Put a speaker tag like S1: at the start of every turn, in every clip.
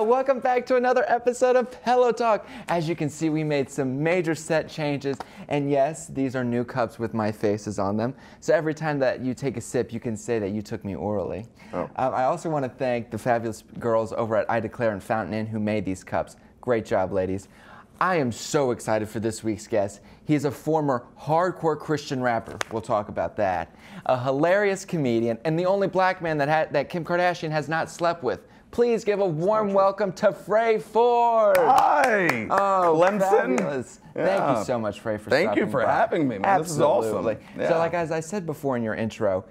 S1: Welcome back to another episode of Pillow Talk. As you can see, we made some major set changes. And yes, these are new cups with my faces on them. So every time that you take a sip, you can say that you took me orally. Oh. I also want to thank the fabulous girls over at I Declare and Fountain Inn who made these cups. Great job, ladies. I am so excited for this week's guest. He is a former hardcore Christian rapper. We'll talk about that. A hilarious comedian, and the only black man that Kim Kardashian has not slept with. Please give a warm welcome to Fray Forde.
S2: Hi.
S1: Oh,
S2: Clemson.
S1: Fabulous. Yeah. Thank you so much, Fray, for
S2: Thank you for having me, man.
S1: Absolutely.
S2: This is awesome.
S1: Yeah. So, like as I said before in your intro,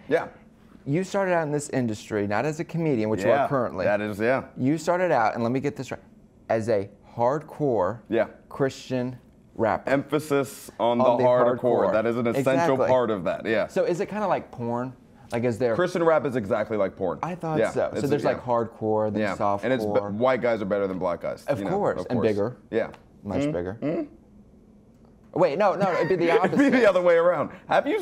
S1: you started out in this industry not as a comedian, which you are currently.
S2: That is,
S1: You started out, and let me get this right, as a hardcore Christian rapper.
S2: Emphasis on the hardcore. That is an essential part of that,
S1: So is it kind of like porn? Like is there...
S2: Christian rap is exactly like porn.
S1: I thought so. So there's like hardcore, then softcore.
S2: And it's white guys are better than black guys.
S1: Of course. And bigger.
S2: Yeah.
S1: Much bigger. Wait, no, it'd be the opposite.
S2: It'd be the other way around. I don't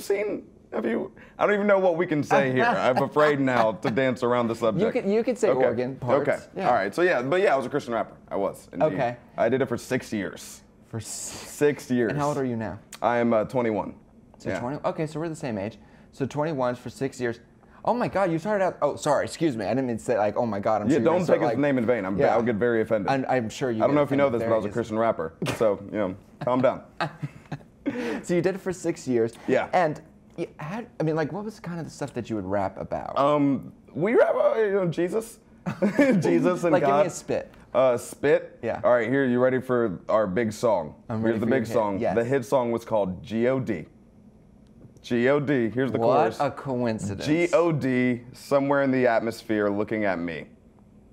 S2: even know what we can say here. I'm afraid now to dance around the subject.
S1: You could say organ parts.
S2: Okay.
S1: Yeah.
S2: All right. So I was a Christian rapper. I was. Indeed.
S1: Okay.
S2: I did it for 6 years. For 6 years.
S1: And how old are you now?
S2: I am 21.
S1: So 20. Okay, so we're the same age. So 21 for 6 years. Oh my God, you started out. Oh, sorry, excuse me. I didn't mean to say like, oh my God. I'm sure
S2: don't take his name in vain. I'll get very offended.
S1: I'm sure you.
S2: I don't know if you know this, but I was a Christian rapper. So calm down.
S1: So you did it for 6 years.
S2: Yeah.
S1: And what was kind of the stuff that you would rap about?
S2: We rap about Jesus, Jesus and
S1: like,
S2: God.
S1: give me a spit.
S2: Spit?
S1: Yeah.
S2: All right, here, you ready for our big song?
S1: Here's
S2: the big song.
S1: Yes.
S2: The hit song was called G.O.D. G.O.D. Here's the chorus.
S1: What a coincidence.
S2: G.O.D. somewhere in the atmosphere looking at me.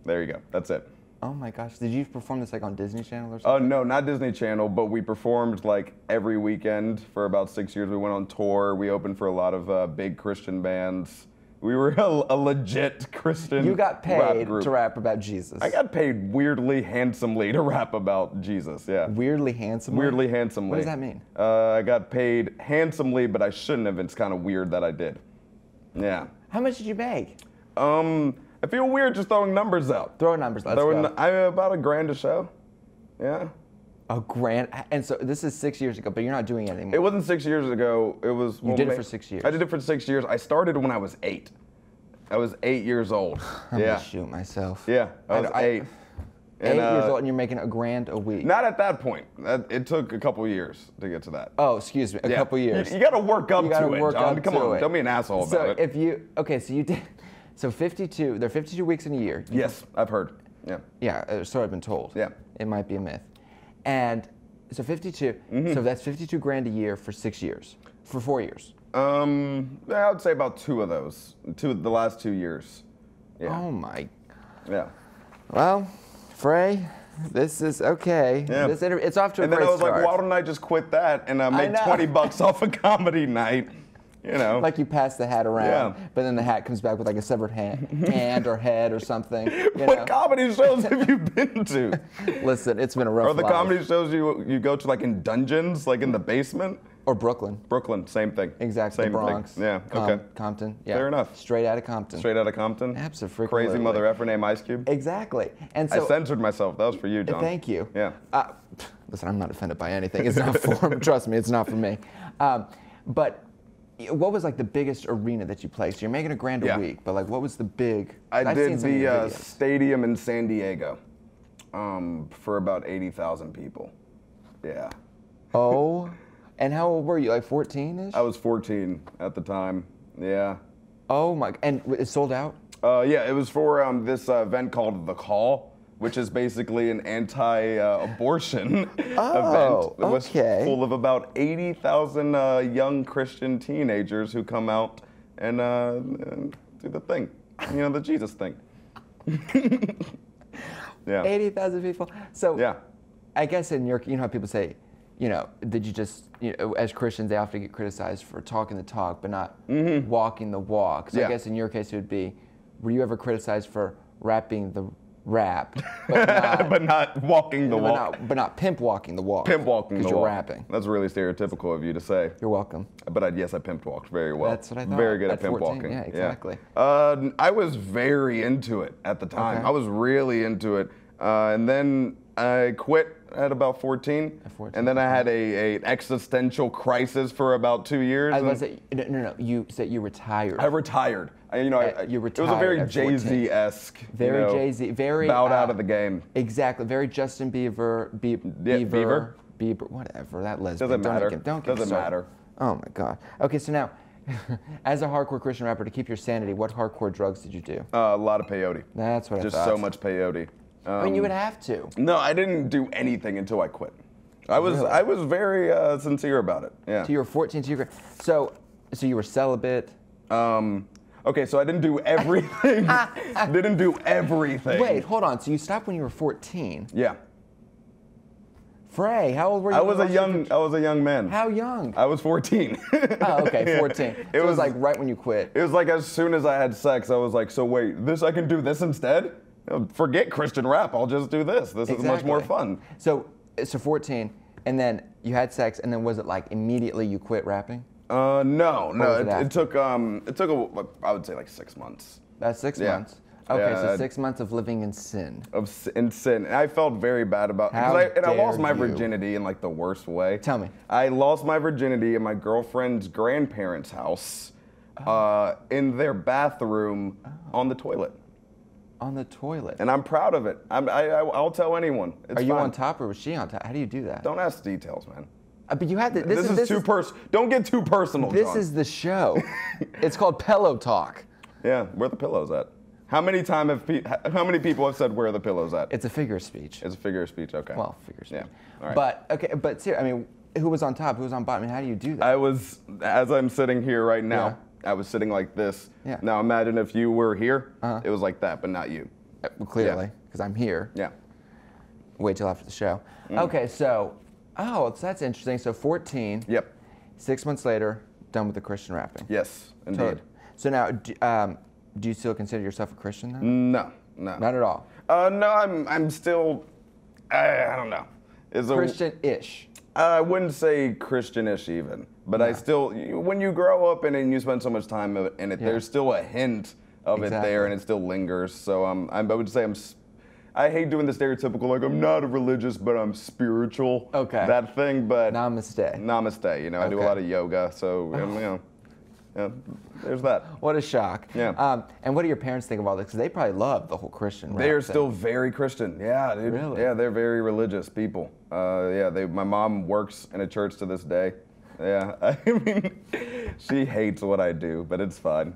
S2: There you go. That's it.
S1: Oh my gosh. Did you perform this like on Disney Channel or something?
S2: No, not Disney Channel, but we performed like every weekend for about 6 years. We went on tour. We opened for a lot of big Christian bands. We were a legit Christian
S1: You got paid
S2: group.
S1: to rap about Jesus.
S2: I got paid weirdly handsomely to rap about Jesus, yeah.
S1: Weirdly handsomely?
S2: Weirdly handsomely.
S1: What does that mean?
S2: I got paid handsomely, but I shouldn't have. It's kind of weird that I did. Yeah.
S1: How much did you make?
S2: I feel weird just throwing numbers out.
S1: Throw numbers, let's go.
S2: About $1,000 a show, yeah.
S1: $1,000? And so this is 6 years ago, but you're not doing it anymore.
S2: It wasn't 6 years ago. It was.
S1: You did it for 6 years.
S2: I did it for 6 years. I started when I was 8. I was 8 years old.
S1: I'm gonna shoot myself.
S2: Yeah, I was 8.
S1: 8 years old, and you're making $1,000 a week.
S2: Not at that point. It took a couple years to get to that.
S1: Oh, excuse me, a couple years.
S2: You got to work up to it, John. Come on, don't be an asshole about it.
S1: So you did. So 52. There are 52 weeks in a year.
S2: Yes, I've heard. Yeah.
S1: Yeah, so I've been told.
S2: Yeah.
S1: It might be a myth. And so 52. So that's $52,000 a year for 6 years. For 4 years.
S2: I would say about 2 of those. The last 2 years. Yeah.
S1: Oh my.
S2: Yeah.
S1: Well, Fray, this is okay.
S2: Yeah.
S1: It's off to a great start.
S2: And then I was like, why don't I just quit that and make $20 off a comedy night?
S1: Like you pass the hat around, but then the hat comes back with like a severed hand or head or something.
S2: What comedy shows have you been to?
S1: Listen, it's been a rough
S2: life. Or the
S1: life.
S2: comedy shows you go to like in dungeons, like in the basement?
S1: Or Brooklyn.
S2: Brooklyn, same thing.
S1: Exactly,
S2: same
S1: Bronx.
S2: Thing. Yeah, okay.
S1: Compton, yeah.
S2: Fair enough.
S1: Straight out of Compton.
S2: Straight out of Compton?
S1: Absolutely.
S2: Crazy mother effer named Ice Cube?
S1: Exactly. And so
S2: I censored myself. That was for you, John.
S1: Thank you.
S2: Yeah.
S1: Listen, I'm not offended by anything. It's not for me. Trust me, it's not for me. But what was like the biggest arena that you played? So you're making $1,000 a week, but like what was the big?
S2: I did the stadium in San Diego for about 80,000 people. Yeah.
S1: Oh, and how old were you? Like 14-ish?
S2: I was 14 at the time. Yeah.
S1: Oh my! And it sold out?
S2: Yeah, it was for this event called The Call, which is basically an anti-abortion event. It was full of about 80,000 young Christian teenagers who come out and do the thing, the Jesus thing. Yeah.
S1: 80,000 people. So
S2: yeah.
S1: I guess in your, how people say, did you just, as Christians, they often get criticized for talking the talk, but not walking the walk. So I guess in your case it would be, were you ever criticized for rapping the rap,
S2: but not walking the walk?
S1: But not pimp walking the walk.
S2: Pimp walking the walk.
S1: Because you're rapping.
S2: That's really stereotypical of you to say.
S1: You're welcome.
S2: But yes, I pimp walked very well.
S1: That's what I thought.
S2: Very good at pimp
S1: 14,
S2: walking.
S1: Yeah, exactly.
S2: I was very into it at the time.
S1: Okay.
S2: I was really into it. And then I quit at about 14.
S1: At 14,
S2: and then I had an existential crisis for about 2 years.
S1: I was about to say, no. You said you retired.
S2: I retired.
S1: You retired.
S2: It was a very Jay-Z-esque.
S1: Very Jay-Z. Very
S2: bowed out of the game.
S1: Exactly. Very Justin Bieber.
S2: Bieber.
S1: Whatever. That lesbian.
S2: Doesn't matter.
S1: Don't get
S2: Doesn't matter.
S1: Oh my God. Okay, so now, as a hardcore Christian rapper, to keep your sanity, what hardcore drugs did you do?
S2: A lot of peyote.
S1: That's what I thought.
S2: Just so much peyote.
S1: I mean, you would have to.
S2: No, I didn't do anything until I quit. I was very sincere about it. Yeah.
S1: So you were 14. So you were celibate.
S2: Okay, so I didn't do everything. Didn't do everything.
S1: Wait, hold on. So you stopped when you were 14.
S2: Yeah.
S1: Fray, how old were you?
S2: I was a young man.
S1: How young?
S2: I was 14.
S1: Oh, okay, 14.
S2: Yeah.
S1: So it was like right when you quit.
S2: It was like as soon as I had sex, I was like, so wait, I can do this instead? Forget Christian rap, I'll just do this. This is much more fun.
S1: So 14, and then you had sex, and then was it like immediately you quit rapping?
S2: No. It took I would say like 6 months.
S1: That's 6 months. Okay, so 6 months of living in sin.
S2: In sin. And I felt very bad about it. And I lost my virginity in like the worst way.
S1: Tell me.
S2: I lost my virginity in my girlfriend's grandparents' house in their bathroom on the toilet.
S1: On the toilet.
S2: And I'm proud of it. I'll tell anyone. It's
S1: Are you
S2: fine.
S1: on top or was she on top? How do you do that?
S2: Don't ask details, man.
S1: But you had to.
S2: This is too personal. Don't get too personal,
S1: This
S2: John.
S1: is the show. It's called Pillow Talk.
S2: Yeah, where are the pillows at? How many people have said where are the pillows at?
S1: It's a figure of speech.
S2: It's a figure of speech. Okay.
S1: Well, figure of speech.
S2: Yeah. All right.
S1: But seriously, I mean, who was on top? Who was on bottom? I mean, how do you do that?
S2: I was, as I'm sitting here right now.
S1: Yeah.
S2: I was sitting like this.
S1: Yeah.
S2: Now imagine if you were here. It was like that, but not you.
S1: Well, clearly, because I'm here.
S2: Yeah.
S1: Wait till after the show. Okay, so that's interesting. So 14.
S2: Yep.
S1: 6 months later, done with the Christian rapping.
S2: Yes, indeed.
S1: Totally. So now, do you still consider yourself a Christian then?
S2: No.
S1: Not at all.
S2: No, I'm still. I don't know.
S1: Christian-ish.
S2: I wouldn't say Christian-ish even, but I still. When you grow up and you spend so much time in it, there's still a hint of it there, and it still lingers. So I would say I hate doing the stereotypical like I'm not a religious, but I'm spiritual.
S1: Okay.
S2: That thing, but
S1: Namaste.
S2: Namaste. You know, I do a lot of yoga, so there's that.
S1: What a shock.
S2: Yeah.
S1: And what do your parents think of all this? Because they probably love the whole Christian rap
S2: They are
S1: thing.
S2: still very Christian. Yeah, dude.
S1: Really?
S2: Yeah, they're very religious people. My mom works in a church to this day. Yeah, I mean, she hates what I do, but it's fine.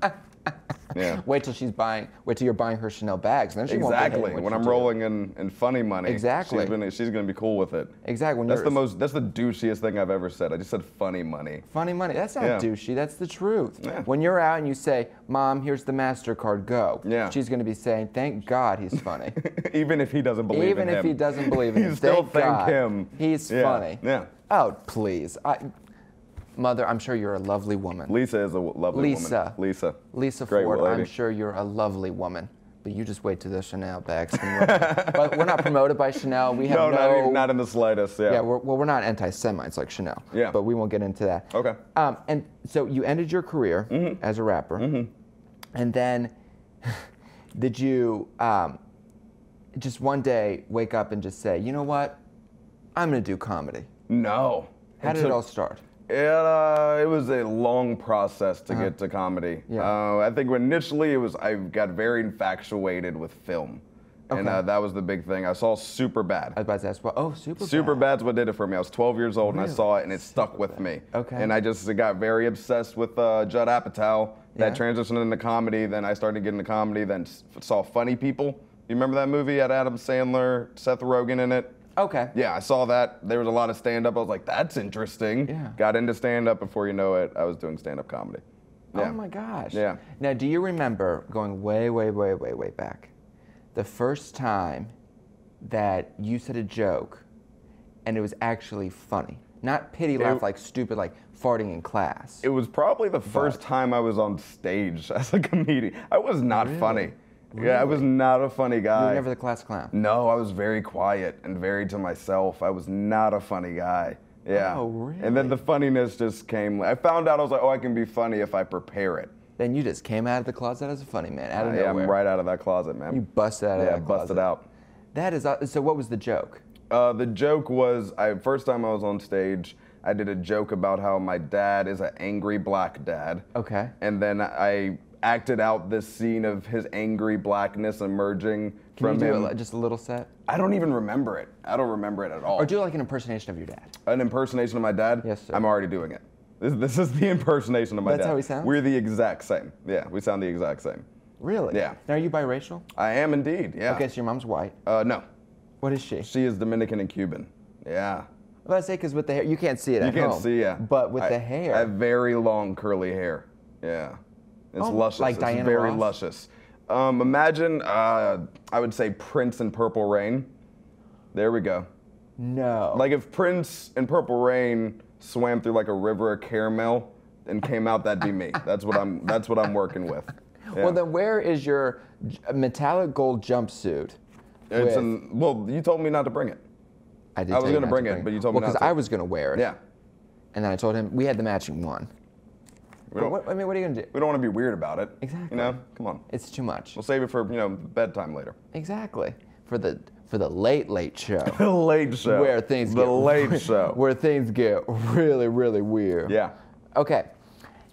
S2: Yeah.
S1: Wait till you're buying her Chanel bags, and then she won't be hating
S2: Exactly.
S1: what
S2: When
S1: you
S2: I'm
S1: do.
S2: rolling in funny money.
S1: Exactly.
S2: She's gonna be cool with it.
S1: Exactly.
S2: That's the douchiest thing I've ever said. I just said funny money.
S1: Funny money. That's not
S2: Yeah.
S1: douchey. That's the truth.
S2: Yeah.
S1: When you're out and you say, "Mom, here's the MasterCard, go."
S2: Yeah.
S1: She's going to be saying, "Thank God he's funny."
S2: Even if he doesn't believe in him.
S1: Even if he doesn't believe in him.
S2: You still
S1: thank God
S2: him.
S1: He's funny.
S2: Yeah.
S1: Oh, please. Mother, I'm sure you're a lovely woman.
S2: Lisa is a lovely woman.
S1: Lisa
S2: Great
S1: Forde,
S2: lady.
S1: I'm sure you're a lovely woman. But you just wait till the Chanel bags come around. But we're not promoted by Chanel. We have
S2: not in the slightest. Yeah.
S1: Yeah, we're not anti-Semites like Chanel.
S2: Yeah.
S1: But we won't get into that.
S2: Okay.
S1: And so you ended your career as a rapper. And then did you just one day wake up and just say, you know what? I'm going to do comedy.
S2: No.
S1: How did it all start?
S2: It was a long process to get to comedy.
S1: Yeah.
S2: I think initially I got very infatuated with film. And that was the big thing. I saw Superbad.
S1: I was about to ask, Superbad.
S2: Superbad's what did it for me. I was 12 years old and I saw it and it stuck with me.
S1: Okay.
S2: And I just got very obsessed with Judd Apatow. That transitioned into comedy. Then I started getting into comedy. Then saw Funny People. You remember that movie? It had Adam Sandler, Seth Rogen in it.
S1: Okay.
S2: Yeah, I saw that. There was a lot of stand-up. I was like, that's interesting.
S1: Yeah.
S2: Got into stand-up. Before you know it, I was doing stand-up comedy. Yeah.
S1: Oh my gosh.
S2: Yeah.
S1: Now, do you remember going way, way, way, way, way back, the first time that you said a joke and it was actually funny? Not pity laugh like stupid, like farting in class.
S2: It was probably the first time I was on stage as a comedian. I was not funny.
S1: Really?
S2: Yeah, I was not a funny guy.
S1: You were never the class clown?
S2: No, I was very quiet and very to myself. I was not a funny guy. Yeah.
S1: Oh, really?
S2: And then the funniness just came. I found out I was like, I can be funny if I prepare it.
S1: Then you just came out of the closet as a funny man, out of nowhere.
S2: Yeah, I'm right out of that closet, man.
S1: You busted out of that closet.
S2: busted out.
S1: That is, so what was the joke?
S2: The joke was, first time I was on stage, I did a joke about how my dad is an angry black dad.
S1: Okay.
S2: And then I acted out this scene of his angry blackness emerging from him.
S1: Can you do just a little set?
S2: I don't even remember it. I don't remember it at all.
S1: Or do like an impersonation of your dad.
S2: An impersonation of my dad?
S1: Yes, sir.
S2: I'm already doing it. This is the impersonation of my dad.
S1: That's how he sounds?
S2: We're the exact same. Yeah, we sound the exact same.
S1: Really?
S2: Yeah.
S1: Now, are you biracial?
S2: I am indeed, yeah.
S1: Okay, so your mom's white.
S2: No.
S1: What is she?
S2: She is Dominican and Cuban. Yeah.
S1: I was about to say, because with the hair, you can't see it at home.
S2: You can't see, yeah.
S1: But with the hair.
S2: I have very long curly hair. Yeah. It's luscious.
S1: Like
S2: it's
S1: Diana
S2: very
S1: Ross?
S2: luscious. Imagine, I would say Prince in Purple Rain. There we go.
S1: No.
S2: Like if Prince in Purple Rain swam through like a river of caramel and came out, that'd be me. That's what I'm working with. Yeah.
S1: Well, then where is your metallic gold jumpsuit?
S2: Well, you told me not to bring it.
S1: I did.
S2: I was going to bring it, but you told me not to.
S1: Because I was going to wear it.
S2: Yeah.
S1: And then I told him we had the matching one. What are you going to do?
S2: We don't want to be weird about it.
S1: Exactly.
S2: You know, come on.
S1: It's too much.
S2: We'll save it for bedtime later.
S1: Exactly. For the late show.
S2: The late show.
S1: Where things Where things get really, really weird.
S2: Yeah.
S1: Okay.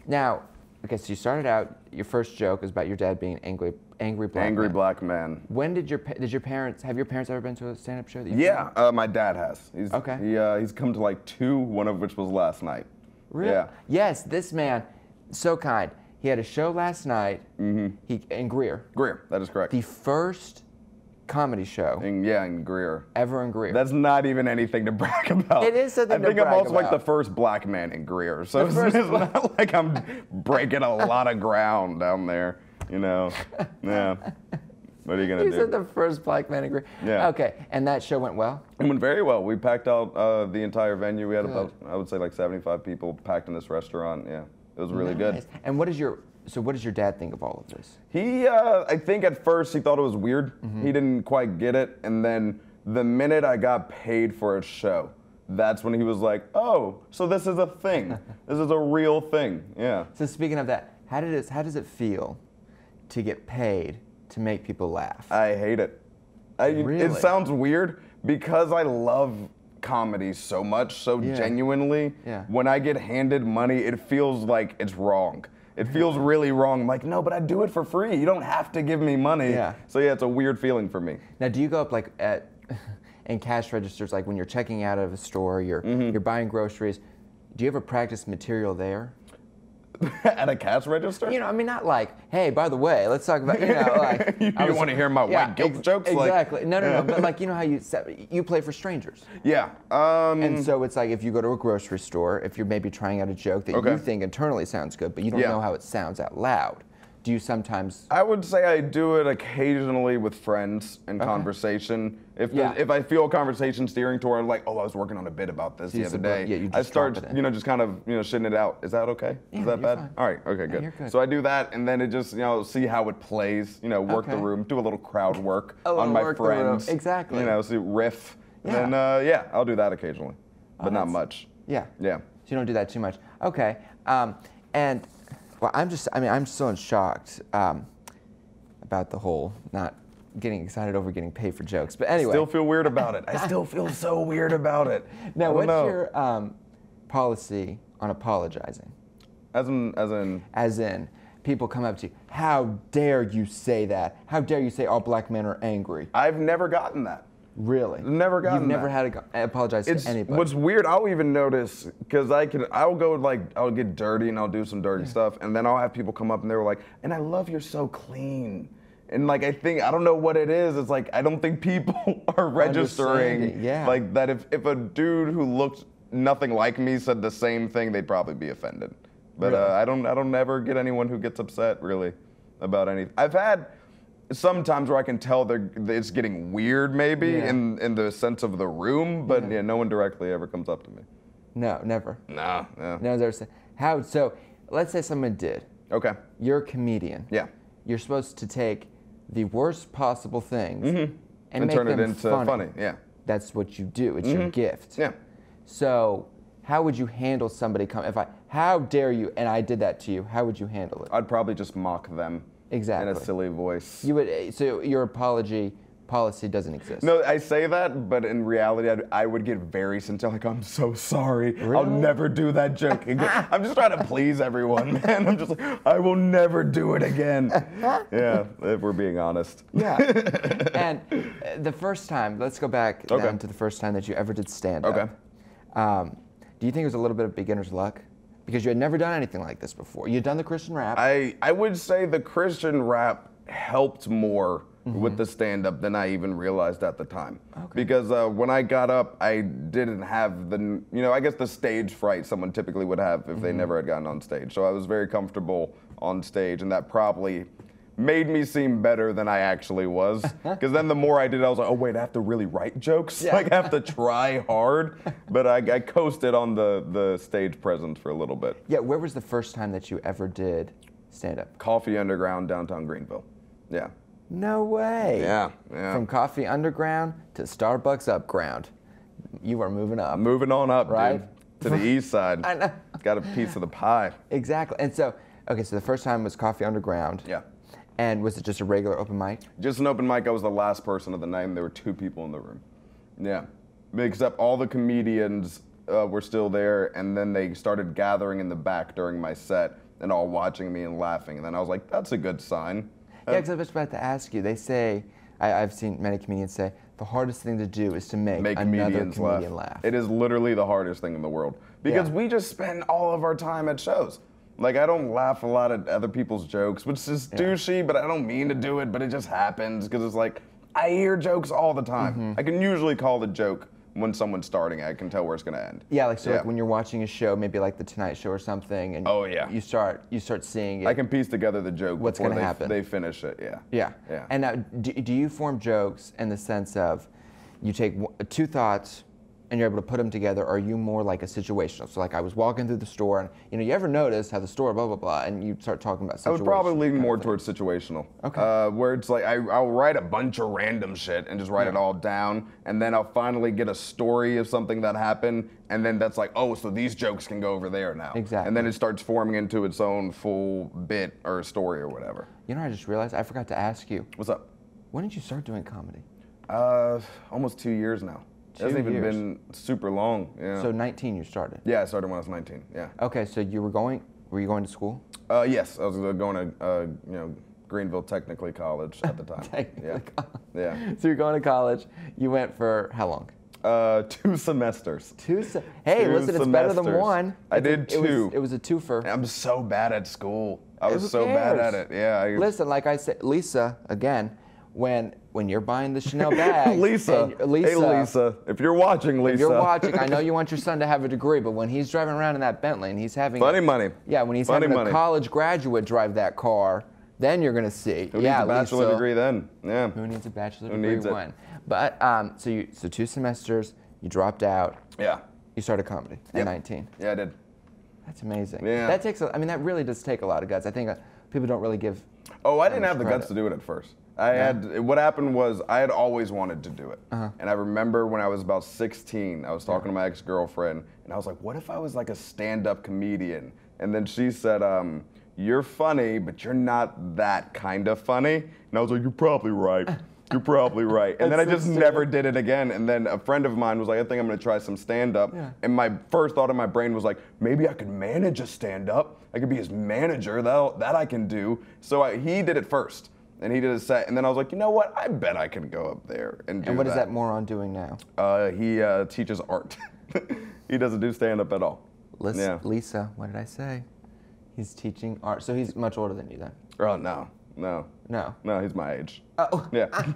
S1: Now, so you started out. Your first joke is about your dad being angry black man. When did your parents ever been to a stand-up show?
S2: Yeah, my dad has. He's come to like 2, one of which was last night.
S1: Really?
S2: Yeah.
S1: Yes, this man, so kind. He had a show last night. Mm-hmm. In Greer.
S2: Greer, that is correct.
S1: The first comedy show.
S2: In Greer.
S1: Ever in Greer.
S2: That's not even anything to brag about.
S1: It is something to brag about.
S2: I think I'm also like the first black man in Greer, so it's not like I'm breaking a lot of ground down there, you know. Yeah. What are you gonna do?
S1: You said the first black man in Greer.
S2: Yeah.
S1: Okay, and that show went well?
S2: It went very well. We packed out the entire venue. We had about, I would say, like 75 people packed in this restaurant. Yeah, it was really good.
S1: And what does your dad think of all of this?
S2: He, I think at first he thought it was weird. Mm-hmm. He didn't quite get it. And then the minute I got paid for a show, that's when he was like, oh, so this is a thing. This is a real thing. Yeah.
S1: So speaking of that, how does it feel to get paid to make people laugh?
S2: I hate it.
S1: Really?
S2: It sounds weird because I love comedy so much, genuinely.
S1: Yeah.
S2: When I get handed money, it feels like it's wrong. It feels really wrong. I'm like, no, but I do it for free. You don't have to give me money.
S1: Yeah.
S2: So yeah, it's a weird feeling for me.
S1: Now, do you go up like in cash registers, like when you're checking out of a store, you're buying groceries? Do you ever practice material there?
S2: At a cash register?
S1: You know, I mean, not like, hey, by the way, let's talk about, like.
S2: You want to hear my white guilt jokes?
S1: Exactly. No, but like, you know how you play for strangers.
S2: Yeah.
S1: And so it's like if you go to a grocery store, if you're maybe trying out a joke that you think internally sounds good, but you don't know how it sounds out loud. Do you sometimes?
S2: I would say I do it occasionally with friends in conversation. If I feel a conversation steering toward like, oh, I was working on a bit about this the other day, I start, just kind of, shitting it out. Is that okay? Is that bad?
S1: Fine.
S2: All right, okay, good.
S1: You're good.
S2: So I do that, and then it just, see how it plays. Work the room, do a little crowd work on my friends.
S1: Exactly.
S2: See riff. And then I'll do that occasionally, but not much.
S1: Yeah.
S2: Yeah.
S1: So you don't do that too much. Okay. And. Well, I'm still shocked about the whole not getting excited over getting paid for jokes. But anyway.
S2: Still feel weird about it. I still feel so weird about it.
S1: Now, what's your policy on apologizing?
S2: As in,
S1: people come up to you, how dare you say that? How dare you say all black men are angry?
S2: I've never gotten that.
S1: Really?
S2: Never gotten that.
S1: You've never had to apologize to anybody?
S2: What's weird, I'll even notice, because I'll get dirty and I'll do some dirty stuff, and then I'll have people come up and they're like, and I love you're so clean. And like, I don't know what it is, it's like, I don't think people are registering like that if a dude who looked nothing like me said the same thing, they'd probably be offended. But really? I don't ever get anyone who gets upset, really, about anything. I've had sometimes where I can tell it's getting weird, maybe, in the sense of the room, but no one directly ever comes up to me.
S1: No, never.
S2: No.
S1: No one's ever said, how, so let's say someone did.
S2: Okay.
S1: You're a comedian.
S2: Yeah.
S1: You're supposed to take the worst possible things and make
S2: turn
S1: them
S2: it into funny. Yeah.
S1: That's what you do. It's your gift.
S2: Yeah.
S1: So how would you handle somebody how dare you, and I did that to you, how would you handle it?
S2: I'd probably just mock them.
S1: Exactly.
S2: In a silly voice.
S1: You would. So your apology policy doesn't exist.
S2: No, I say that, but in reality, I would get very sincere, like, I'm so sorry.
S1: Really?
S2: I'll never do that joke again. I'm just trying to please everyone, man. I'm just like, I will never do it again. Yeah, if we're being honest.
S1: Yeah. And the first time, let's go back then to the first time that you ever did stand-up.
S2: Okay.
S1: Do you think it was a little bit of beginner's luck? Because you had never done anything like this before. You'd done the Christian rap.
S2: I would say the Christian rap helped more with the stand-up than I even realized at the time. Okay. Because when I got up, I didn't have the, I guess the stage fright someone typically would have if they never had gotten on stage. So I was very comfortable on stage, and that probably made me seem better than I actually was. Because then the more I did, I was like, oh wait, I have to really write jokes? Yeah. Like I have to try hard? But I coasted on the stage presence for a little bit.
S1: Yeah, where was the first time that you ever did stand-up?
S2: Coffee Underground, downtown Greenville. Yeah.
S1: No way.
S2: Yeah.
S1: From Coffee Underground to Starbucks Upground. You are moving up.
S2: Moving on up,
S1: right?
S2: Dude. To the east side.
S1: I know.
S2: Got a piece of the pie.
S1: Exactly. And so, okay, so the first time was Coffee Underground.
S2: Yeah.
S1: And was it just a regular open mic?
S2: Just an open mic. I was the last person of the night, and there were 2 people in the room. Yeah. Except all the comedians were still there, and then they started gathering in the back during my set and all watching me and laughing. And then I was like, that's a good sign.
S1: Yeah, because I was about to ask you. They say, I've seen many comedians say, the hardest thing to do is to make another comedian laugh.
S2: It is literally the hardest thing in the world. Because we just spend all of our time at shows. Like, I don't laugh a lot at other people's jokes, which is douchey, but I don't mean to do it, but it just happens. Because it's like, I hear jokes all the time. I can usually call the joke when someone's starting. I can tell where it's going to end.
S1: Yeah, like when you're watching a show, maybe like The Tonight Show or something, and you start seeing it.
S2: I can piece together the joke
S1: what's
S2: before
S1: going to happen.
S2: They finish it. Yeah.
S1: Yeah. And now, do you form jokes in the sense of you take 2 thoughts and you're able to put them together, or are you more like a situational? So like I was walking through the store, and you ever notice how the store blah blah blah, and you start talking about situational.
S2: I would probably lean more towards situational.
S1: Okay.
S2: Where it's like I'll write a bunch of random shit and just write it all down, and then I'll finally get a story of something that happened, and then that's like, oh, so these jokes can go over there now.
S1: Exactly.
S2: And then it starts forming into its own full bit or story or whatever.
S1: You know, I just realized I forgot to ask you.
S2: What's up?
S1: When did you start doing comedy?
S2: Almost 2 years now.
S1: 2
S2: It hasn't even
S1: years.
S2: been super long. Yeah.
S1: So 19 you started?
S2: Yeah, I started when I was 19. Yeah.
S1: Okay, so were you going to school?
S2: Yes, I was going to Greenville Technically College at the time. Yeah.
S1: So you're going to college. You went for how long?
S2: 2 semesters.
S1: Hey, listen, it's better than one.
S2: I did 2.
S1: It was a twofer.
S2: I'm so bad at school. I was
S1: Who
S2: so bad at it. Yeah.
S1: Listen, like I said, Lisa, again, when you're buying the Chanel bag.
S2: Lisa. Hey, Lisa. If you're watching, Lisa.
S1: If you're watching, I know you want your son to have a degree, but when he's driving around in that Bentley and he's having
S2: money.
S1: Yeah, when he's having a college graduate drive that car, then you're gonna see.
S2: Who needs a bachelor degree then? Yeah.
S1: Who needs a bachelor degree when? But so 2 semesters, you dropped out.
S2: Yeah.
S1: You started comedy at 19.
S2: Yeah, I did.
S1: That's amazing.
S2: Yeah.
S1: That really does take a lot of guts. I think people don't really give.
S2: Oh, I didn't have the guts to do it at first. What happened was I had always wanted to do it. And I remember when I was about 16, I was talking to my ex-girlfriend, and I was like, what if I was like a stand-up comedian? And then she said, you're funny, but you're not that kind of funny. And I was like, you're probably right. You're probably right. And then I just never did it again. And then a friend of mine was like, I think I'm going to try some stand-up. Yeah. And my first thought in my brain was like, maybe I could manage a stand-up. I could be his manager. That I can do. So he did it first. And he did a set. And then I was like, you know what? I bet I can go up there and do that.
S1: And what is that moron doing now?
S2: He teaches art. He doesn't do stand-up at all.
S1: Lisa, what did I say? He's teaching art. So he's much older than you then?
S2: Oh, no. No, he's my age. Oh. Yeah.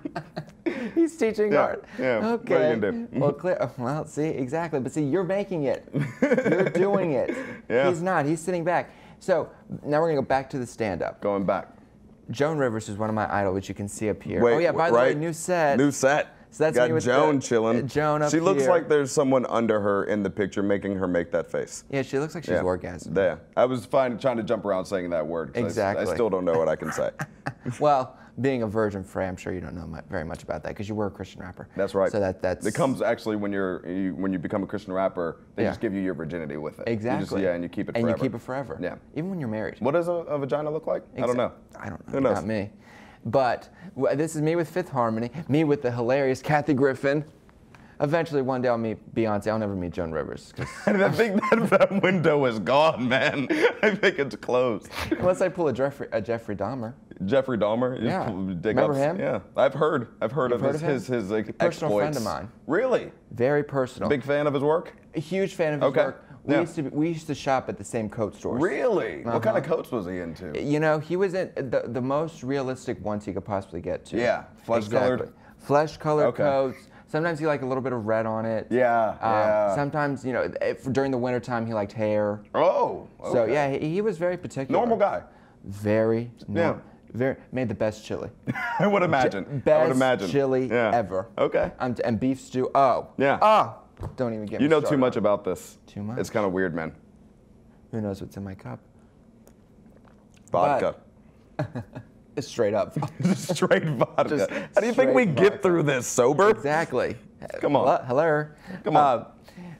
S1: He's teaching art.
S2: Yeah.
S1: Okay.
S2: What are you gonna do?
S1: Well, see, exactly. But see, you're making it. You're doing it.
S2: Yeah.
S1: He's not. He's sitting back. So now we're going to go back to the stand-up.
S2: Going back.
S1: Joan Rivers is one of my idols, which you can see up here. By the way, new set.
S2: New set.
S1: So that's
S2: got Joan chilling.
S1: Joan up
S2: She looks
S1: here.
S2: like there's someone under her in the picture making her make that face.
S1: Yeah, she looks like she's orgasming.
S2: Yeah. I was trying to jump around saying that word.
S1: Exactly.
S2: I still don't know what I can say.
S1: Well, being a virgin, Fray, I'm sure you don't know very much about that because you were a Christian rapper.
S2: That's right.
S1: So that's.
S2: It comes actually when you become a Christian rapper, they just give you your virginity with it.
S1: Exactly.
S2: And you keep it forever.
S1: And you keep it forever.
S2: Yeah.
S1: Even when you're married.
S2: What does a vagina look like? I don't know.
S1: I don't know.
S2: Who knows?
S1: Not me. But this is me with Fifth Harmony, me with the hilarious Kathy Griffin. Eventually, one day I'll meet Beyonce. I'll never meet Joan Rivers.
S2: I think that window is gone, man. I think it's closed.
S1: Unless I pull a Jeffrey Dahmer.
S2: Jeffrey Dahmer?
S1: Yeah. Remember him?
S2: Yeah. I've heard of his
S1: like,
S2: exploits.
S1: Personal friend of mine.
S2: Really?
S1: Very personal.
S2: Big fan of his work?
S1: A huge fan of his work. We used to shop at the same coat stores.
S2: Really? What kind of coats was he into?
S1: You know, he was in the most realistic ones he could possibly get to.
S2: Yeah. Flesh-colored?
S1: Exactly. Flesh-colored coats. Sometimes he liked a little bit of red on it.
S2: Yeah.
S1: Sometimes, you know, during the wintertime, he liked hair.
S2: Oh, okay.
S1: So, yeah, he was very particular.
S2: Normal guy.
S1: Very normal. Very, made the best chili.
S2: I would imagine.
S1: Best chili ever.
S2: Okay.
S1: And beef stew. Oh.
S2: Yeah.
S1: Oh. Don't even get me started.
S2: You know too much about this.
S1: Too much?
S2: It's kind of weird, man.
S1: Who knows what's in my cup?
S2: Vodka.
S1: It's straight up.
S2: Straight vodka. How do you think we get through this? Sober?
S1: Exactly.
S2: Come on.
S1: Hello.
S2: Come on.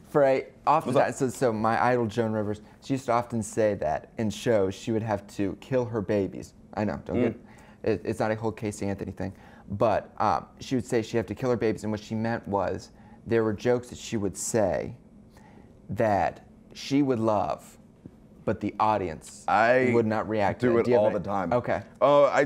S1: Fray, so my idol Joan Rivers, she used to often say that in shows she would have to kill her babies. I know, don't get it's not a whole Casey Anthony thing, but she would say she had to kill her babies, and what she meant was there were jokes that she would say that she would love, but the audience would not react to it.
S2: Do it all the time.
S1: Okay.
S2: I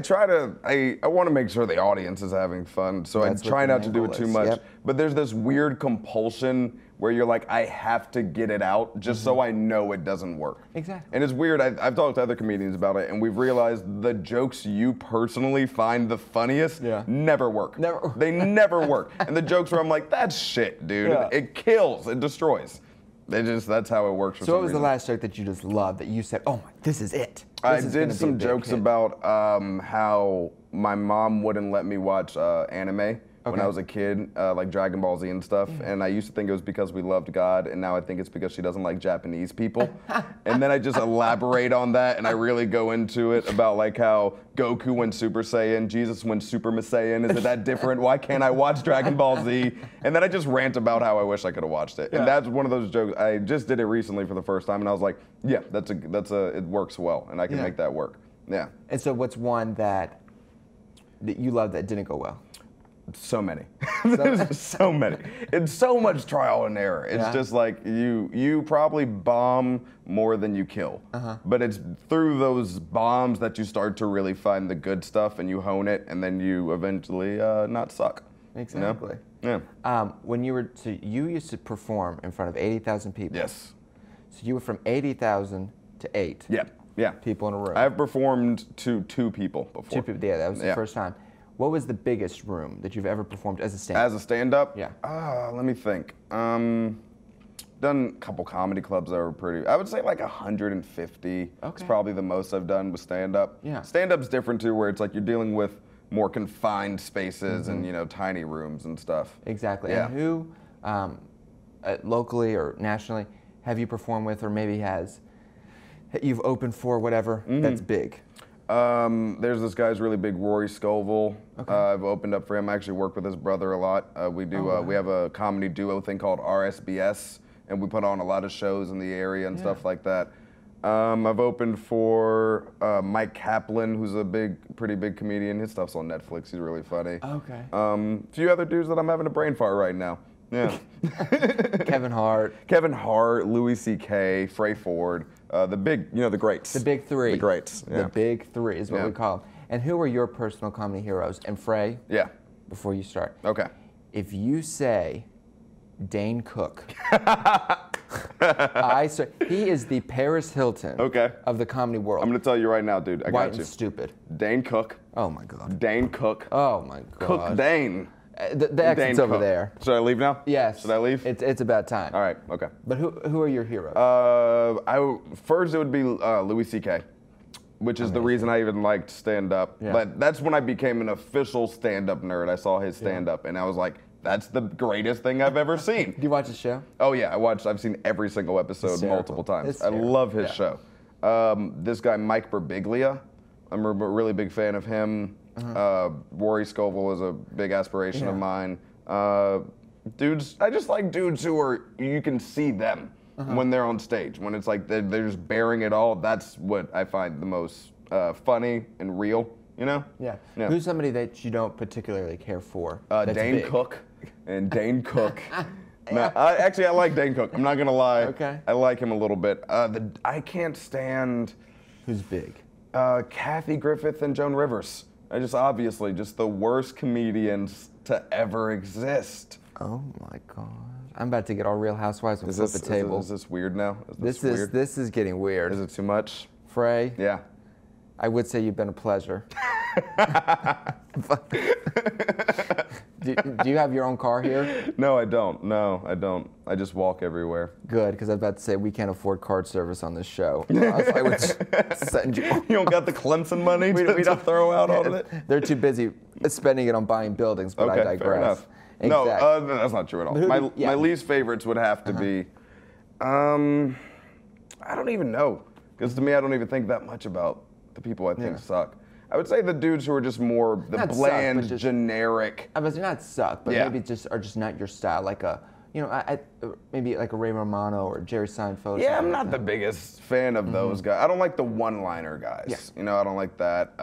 S2: want to make sure the audience is having fun, so I try not to do it too much.
S1: Yep.
S2: But there's this weird compulsion where you're like, I have to get it out just so I know it doesn't work.
S1: Exactly.
S2: And it's weird. I've talked to other comedians about it, and we've realized the jokes you personally find the funniest never work. They never work. And the jokes where I'm like, that's shit, dude. Yeah. It kills. It destroys. That's how it works.
S1: So what was the last joke that you just loved that you said, oh my, this is it?
S2: I did some jokes about how my mom wouldn't let me watch anime when I was a kid, like Dragon Ball Z and stuff. And I used to think it was because we loved God, and now I think it's because she doesn't like Japanese people. And then I just elaborate on that, and I really go into it about like how Goku went Super Saiyan, Jesus went Super Saiyan. Is it that different? Why can't I watch Dragon Ball Z? And then I just rant about how I wish I could have watched it. And that's one of those jokes. I just did it recently for the first time, and I was like, yeah, it works well, and I can make that work. Yeah.
S1: And so what's one that you love that didn't go well?
S2: So many. There's so many. It's so much trial and error. It's just like you probably bomb more than you kill. But it's through those bombs that you start to really find the good stuff, and you hone it, and then you eventually not suck.
S1: Exactly.
S2: You know? Yeah.
S1: You used to perform in front of 80,000 people.
S2: Yes.
S1: So you were from 80,000 to 8.
S2: Yeah.
S1: People in a room.
S2: I've performed to 2 people before.
S1: 2 people. Yeah, that was the first time. What was the biggest room that you've ever performed as a stand-up?
S2: As a stand-up?
S1: Yeah.
S2: Let me think. Done a couple comedy clubs that were pretty, I would say like 150. Okay. It's probably the most I've done with stand-up.
S1: Yeah.
S2: Stand-up's different too, where it's like you're dealing with more confined spaces and, you know, tiny rooms and stuff.
S1: Exactly.
S2: Yeah.
S1: And who, locally or nationally, have you performed with, or maybe you've opened for, whatever, that's big?
S2: There's this guy's really big, Rory Scovel. Okay. I've opened up for him. I actually work with his brother a lot. We have a comedy duo thing called RSBS, and we put on a lot of shows in the area and stuff like that. I've opened for Mike Kaplan, who's a pretty big comedian. His stuff's on Netflix. He's really funny.
S1: Okay.
S2: A few other dudes that I'm having a brain fart right now. Yeah.
S1: Kevin Hart,
S2: Louis C.K., Fray Forde. The greats.
S1: The big 3.
S2: The greats. Yeah.
S1: The big 3 is what we call them. And who are your personal comedy heroes? And Fray?
S2: Yeah.
S1: Before you start.
S2: Okay.
S1: If you say Dane Cook, he is the Paris Hilton of the comedy world.
S2: I'm going to tell you right now, dude. I got you.
S1: White and stupid.
S2: Dane Cook.
S1: Oh, my God.
S2: Dane Cook.
S1: Oh, my God.
S2: Cook Dane.
S1: The exit's over there.
S2: Should I leave now?
S1: Yes.
S2: Should I leave?
S1: It's about time.
S2: All right. Okay.
S1: But who are your heroes?
S2: First it would be Louis C.K., which is the reason I even liked stand-up. Yeah. But that's when I became an official stand-up nerd. I saw his stand-up, and I was like, that's the greatest thing I've ever seen.
S1: Do you watch his show?
S2: Oh, yeah. I've seen every single episode multiple times. I love his show. This guy, Mike Birbiglia, I'm a really big fan of him. Rory Scovel is a big aspiration of mine. I just like dudes who you can see them when they're on stage. When it's like they're just bearing it all. That's what I find the most funny and real. you know?
S1: Yeah. Who's somebody that you don't particularly care for?
S2: Dane Cook. And Dane Cook. No, actually, I like Dane Cook. I'm not gonna lie.
S1: Okay.
S2: I like him a little bit. I can't stand.
S1: Who's big?
S2: Kathy Griffith and Joan Rivers. Obviously just the worst comedians to ever exist.
S1: Oh my God. I'm about to get all Real Housewives and flip the table.
S2: Is this weird now?
S1: This is getting weird.
S2: Is it too much?
S1: Fray?
S2: Yeah.
S1: I would say you've been a pleasure. Do you have your own car here?
S2: No, I don't. No, I don't. I just walk everywhere.
S1: Good, because I was about to say we can't afford card service on this show. I would send you.
S2: You don't got the Clemson money to throw out on it?
S1: They're too busy spending it on buying buildings, but
S2: okay,
S1: I digress.
S2: Fair enough.
S1: Exactly.
S2: No, that's not true at all. My least favorites would have to be, I don't even know. Because to me, I don't even think that much about the people I think suck. I would say the dudes who are just more the
S1: not
S2: bland,
S1: suck,
S2: generic.
S1: I was not suck, but maybe are just not your style. Like maybe like a Ray Romano or Jerry Seinfeld.
S2: Yeah, I'm not the biggest fan of those guys. I don't like the one-liner guys.
S1: Yeah.
S2: You know, I don't like that.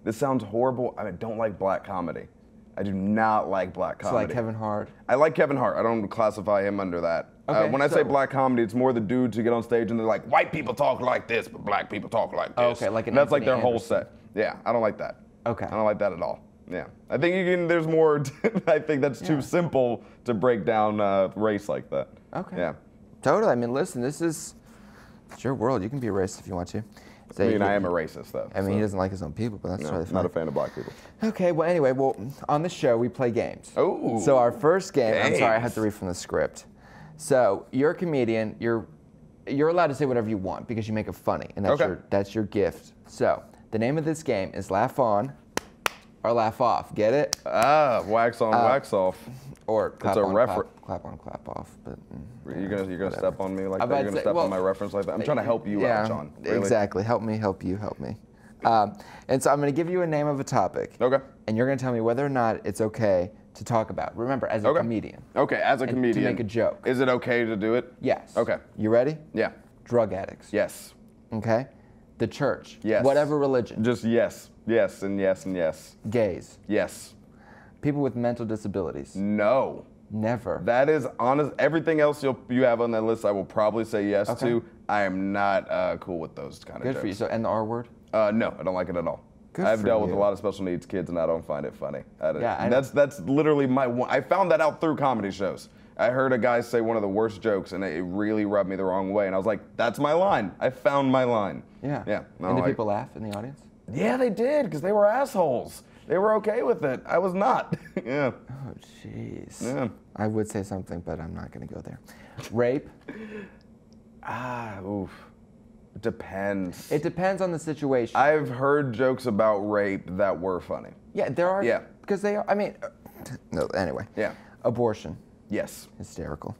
S2: This sounds horrible. I don't like black comedy. I do not like black comedy.
S1: So like Kevin Hart?
S2: I like Kevin Hart. I don't classify him under that.
S1: Okay,
S2: when I say black comedy, it's more the dudes who get on stage and they're like, white people talk like this, but black people talk like this.
S1: Oh, okay, like
S2: and that's like their whole set. Yeah, I don't like that.
S1: Okay.
S2: I don't like that at all. Yeah. I think there's more, I think that's too simple to break down race like that.
S1: Okay.
S2: Yeah.
S1: Totally. I mean, listen, it's your world. You can be a racist if you want to.
S2: I mean, I am a racist, though.
S1: I mean, he doesn't like his own people, but that's totally fine.
S2: Not a fan of black people.
S1: Okay, well, anyway, on the show, we play games.
S2: Oh.
S1: So our first game,
S2: games.
S1: I'm sorry, I have to read from the script. So you're a comedian. You're allowed to say whatever you want because you make it funny, and that's your gift. So the name of this game is Laugh On or Laugh Off. Get it?
S2: Wax on, wax off.
S1: Or clap
S2: it's a
S1: on, clap on, clap off. But
S2: you're gonna step on me like that? You're gonna step on my reference like that? I'm trying to help you out, John. Really?
S1: Exactly. Help me, help you, help me. And so I'm gonna give you a name of a topic.
S2: Okay.
S1: And you're gonna tell me whether or not it's okay to talk about. Remember, as a comedian.
S2: Okay, as a comedian.
S1: To make a joke.
S2: Is it okay to do it?
S1: Yes.
S2: Okay.
S1: You ready?
S2: Yeah.
S1: Drug addicts.
S2: Yes.
S1: Okay. The church.
S2: Yes.
S1: Whatever religion.
S2: Just yes. Yes and yes and yes.
S1: Gays.
S2: Yes.
S1: People with mental disabilities.
S2: No.
S1: Never.
S2: That is honest. Everything else you have on that list, I will probably say yes to. I am not cool with those kind of jokes.
S1: Good for you. So, and the R word?
S2: No, I don't like it at all. I've dealt with a lot of special needs kids, and I don't find it funny. That's literally my one. I found that out through comedy shows. I heard a guy say one of the worst jokes, and it really rubbed me the wrong way. And I was like, "That's my line. I found my line."
S1: Yeah.
S2: Yeah.
S1: And did people laugh in the audience?
S2: Yeah, they did, because they were assholes. They were okay with it. I was not. Yeah.
S1: Oh, jeez.
S2: Yeah.
S1: I would say something, but I'm not going to go there. Rape?
S2: Oof. Depends.
S1: It depends on the situation.
S2: I've heard jokes about rape that were funny.
S1: Yeah, there are.
S2: Yeah.
S1: Because they are, I mean, no, anyway.
S2: Yeah.
S1: Abortion.
S2: Yes.
S1: Hysterical.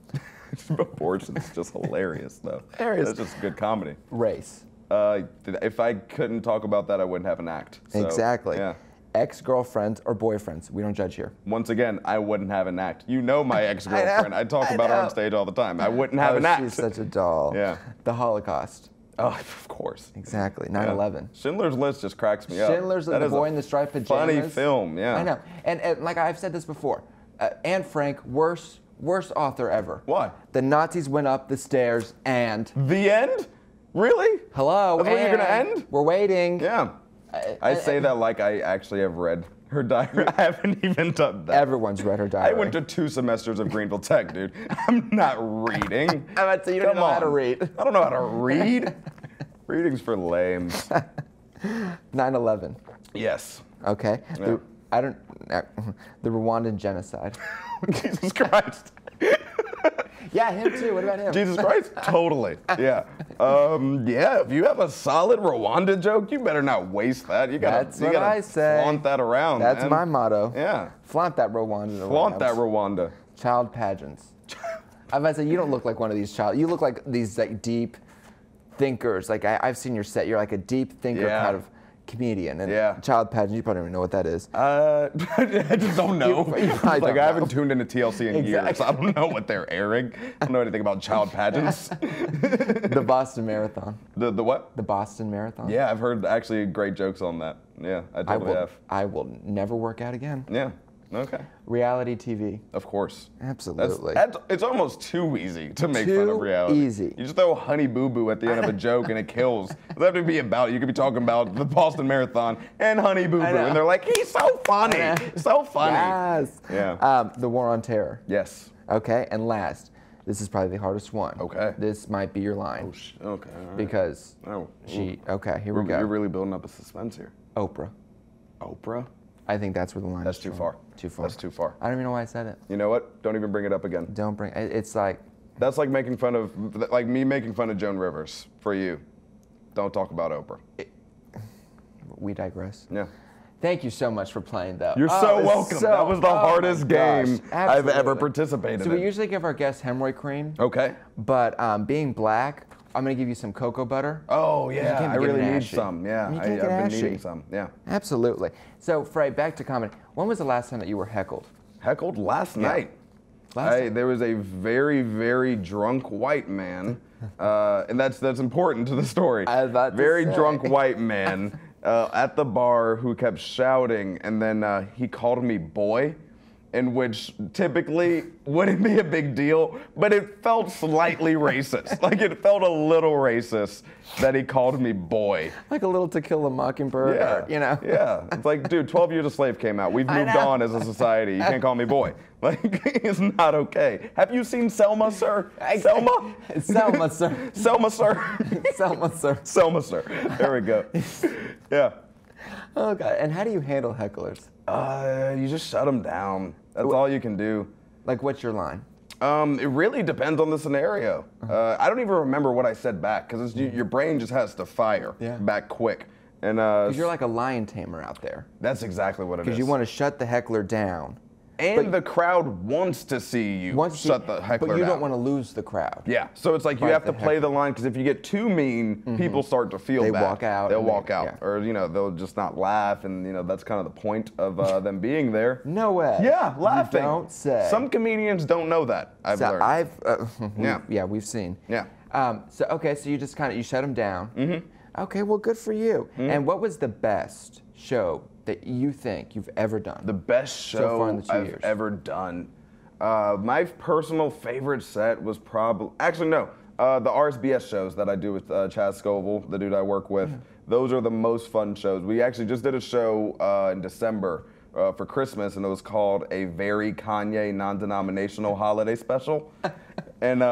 S2: Abortion's just hilarious, though.
S1: Hilarious.
S2: That's just good comedy.
S1: Race.
S2: If I couldn't talk about that, I wouldn't have an act. So,
S1: exactly.
S2: Yeah.
S1: Ex-girlfriends or boyfriends. We don't judge here.
S2: Once again, I wouldn't have an act. You know my ex-girlfriend. I talk about her on stage all the time. I wouldn't have an act.
S1: She's such a doll.
S2: Yeah.
S1: The Holocaust.
S2: Oh, of course.
S1: Exactly. 9/11.
S2: Schindler's List just cracks me up.
S1: Schindler's List, The Boy in the Striped Pajamas.
S2: Funny film, yeah.
S1: I know. And like I've said this before, Anne Frank, worst author ever.
S2: Why?
S1: The Nazis went up the stairs and...
S2: The end? Really?
S1: Hello,
S2: That's where you're going to end?
S1: We're waiting.
S2: Yeah. I say that like I actually have read her diary. I haven't even done that.
S1: Everyone's read her diary.
S2: I went to 2 semesters of Greenville Tech, dude. I'm not reading.
S1: I'm about to say, you don't know how to read.
S2: I don't know how to read. Reading's for lames.
S1: 9/11.
S2: Yes.
S1: Okay.
S2: Yeah.
S1: The Rwandan genocide.
S2: Jesus Christ.
S1: Yeah, him too. What about him?
S2: Jesus Christ? Totally. Yeah. Yeah, if you have a solid Rwanda joke, you better not waste that.
S1: That's what I say.
S2: Flaunt that around.
S1: That's my motto.
S2: Yeah.
S1: Flaunt that Rwanda.
S2: Flaunt that Rwanda.
S1: Child pageants. I was about to say, you don't look like one of these you look like these like deep thinkers. Like I've seen your set. You're like a deep thinker, comedian and child pageant. You probably don't even know what that is.
S2: I just don't know. I haven't tuned into TLC in years.
S1: Exactly.
S2: I don't know what they're airing. I don't know anything about child pageants.
S1: The Boston Marathon.
S2: The what?
S1: The Boston Marathon.
S2: Yeah, I've heard actually great jokes on that. Yeah, I totally have.
S1: I will never work out again.
S2: Yeah. Okay.
S1: Reality TV.
S2: Of course.
S1: Absolutely.
S2: It's almost too easy to make fun of reality.
S1: Easy.
S2: You just throw Honey Boo Boo at the end of a joke and it kills. It doesn't have to be about it. You could be talking about the Boston Marathon and Honey Boo Boo, and they're like, he's so funny. So funny.
S1: Yes.
S2: Yeah.
S1: The War on Terror.
S2: Yes.
S1: Okay, and last, this is probably the hardest one.
S2: Okay.
S1: This might be your line.
S2: Okay. All right.
S1: Because okay, here we go.
S2: You're really building up a suspense here.
S1: Oprah.
S2: Oprah?
S1: I think that's where the line
S2: That's
S1: is.
S2: too far.
S1: Too far.
S2: That's too far.
S1: I don't even know why I said it.
S2: You know what? Don't even bring it up again.
S1: Don't bring it's like.
S2: That's like making fun of, like me making fun of Joan Rivers for you. Don't talk about Oprah.
S1: We digress.
S2: Yeah.
S1: Thank you so much for playing, though.
S2: You're so welcome. That was the hardest game I've ever participated in.
S1: So we usually give our guests hemorrhoid cream.
S2: Okay.
S1: But being black, I'm going to give you some cocoa butter.
S2: Oh, yeah. I really need
S1: ashy.
S2: some. Yeah. I've been needing some. Yeah.
S1: Absolutely. So, Fray, back to comedy. When was the last time that you were heckled?
S2: Heckled? Last night. There was a very, very drunk white man, and that's important to the story.
S1: I was about to
S2: very
S1: say.
S2: drunk white man at the bar who kept shouting, and then he called me boy, in which typically wouldn't be a big deal, but it felt slightly racist. Like it felt a little racist that he called me boy.
S1: Like a little To Kill a Mockingbird,
S2: Yeah,
S1: you know?
S2: Yeah, it's like, dude, 12 Years a Slave came out. We've moved on as a society. You can't call me boy. Like, it's not okay. Have you seen Selma, sir? Selma?
S1: Selma, sir.
S2: Selma, sir.
S1: Selma, sir.
S2: Selma, sir. There we go. Yeah.
S1: Oh, God. And how do you handle hecklers?
S2: You just shut them down. That's all you can do.
S1: Like, what's your line?
S2: It really depends on the scenario. I don't even remember what I said back because your brain just has to fire back quick. And
S1: because you're like a lion tamer out there.
S2: That's exactly what it is.
S1: Because you want to shut the heckler down.
S2: And the crowd wants to see you shut the heckler down.
S1: But you don't want to lose the crowd.
S2: Yeah, so it's like you have to play the line, because if you get too mean, people start to feel bad.
S1: They walk out.
S2: They'll walk out. Or, they'll just not laugh, and, that's kind of the point of them being there.
S1: No way.
S2: Yeah, laughing.
S1: You don't say.
S2: Some comedians don't know that, I've learned.
S1: Yeah, we've seen.
S2: Yeah.
S1: So you just you shut them down. Mm-hmm. Okay, well, good for you. Mm-hmm. And what was the best show that you think you've ever done?
S2: The best show
S1: so far in the 2
S2: I've
S1: years.
S2: ever done. My personal favorite set was probably, actually no, the RSBS shows that I do with Chaz Scoville, the dude I work with. Yeah. Those are the most fun shows. We actually just did a show in December for Christmas, and it was called A Very Kanye Non-Denominational Holiday Special. And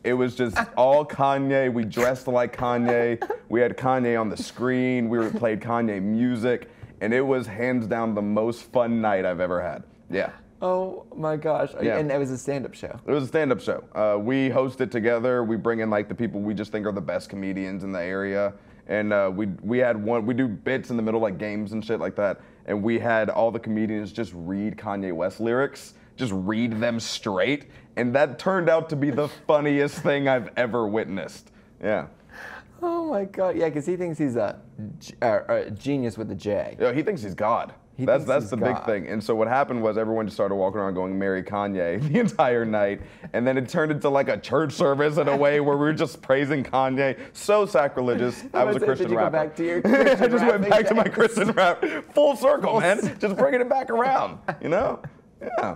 S2: it was just all Kanye. We dressed like Kanye. We had Kanye on the screen. We played Kanye music. And it was hands down the most fun night I've ever had. Yeah.
S1: Oh my gosh. Yeah. And it was a stand-up show.
S2: It was a stand-up show. We host it together. We bring in like the people we just think are the best comedians in the area. And we do bits in the middle, like games and shit like that. And we had all the comedians just read Kanye West lyrics, just read them straight. And that turned out to be the funniest thing I've ever witnessed. Yeah.
S1: Oh my God, yeah, because he thinks he's a genius with a J.
S2: Yeah, he thinks he's God. That's the big thing. And so what happened was everyone just started walking around going, "Marry Kanye," the entire night. And then it turned into like a church service in a way where we were just praising Kanye. So sacrilegious. I was a Christian rapper.
S1: Did you go back to your Christian
S2: I just went back to my
S1: days?
S2: Christian rap. Full circle, man. Just bringing it back around, Yeah.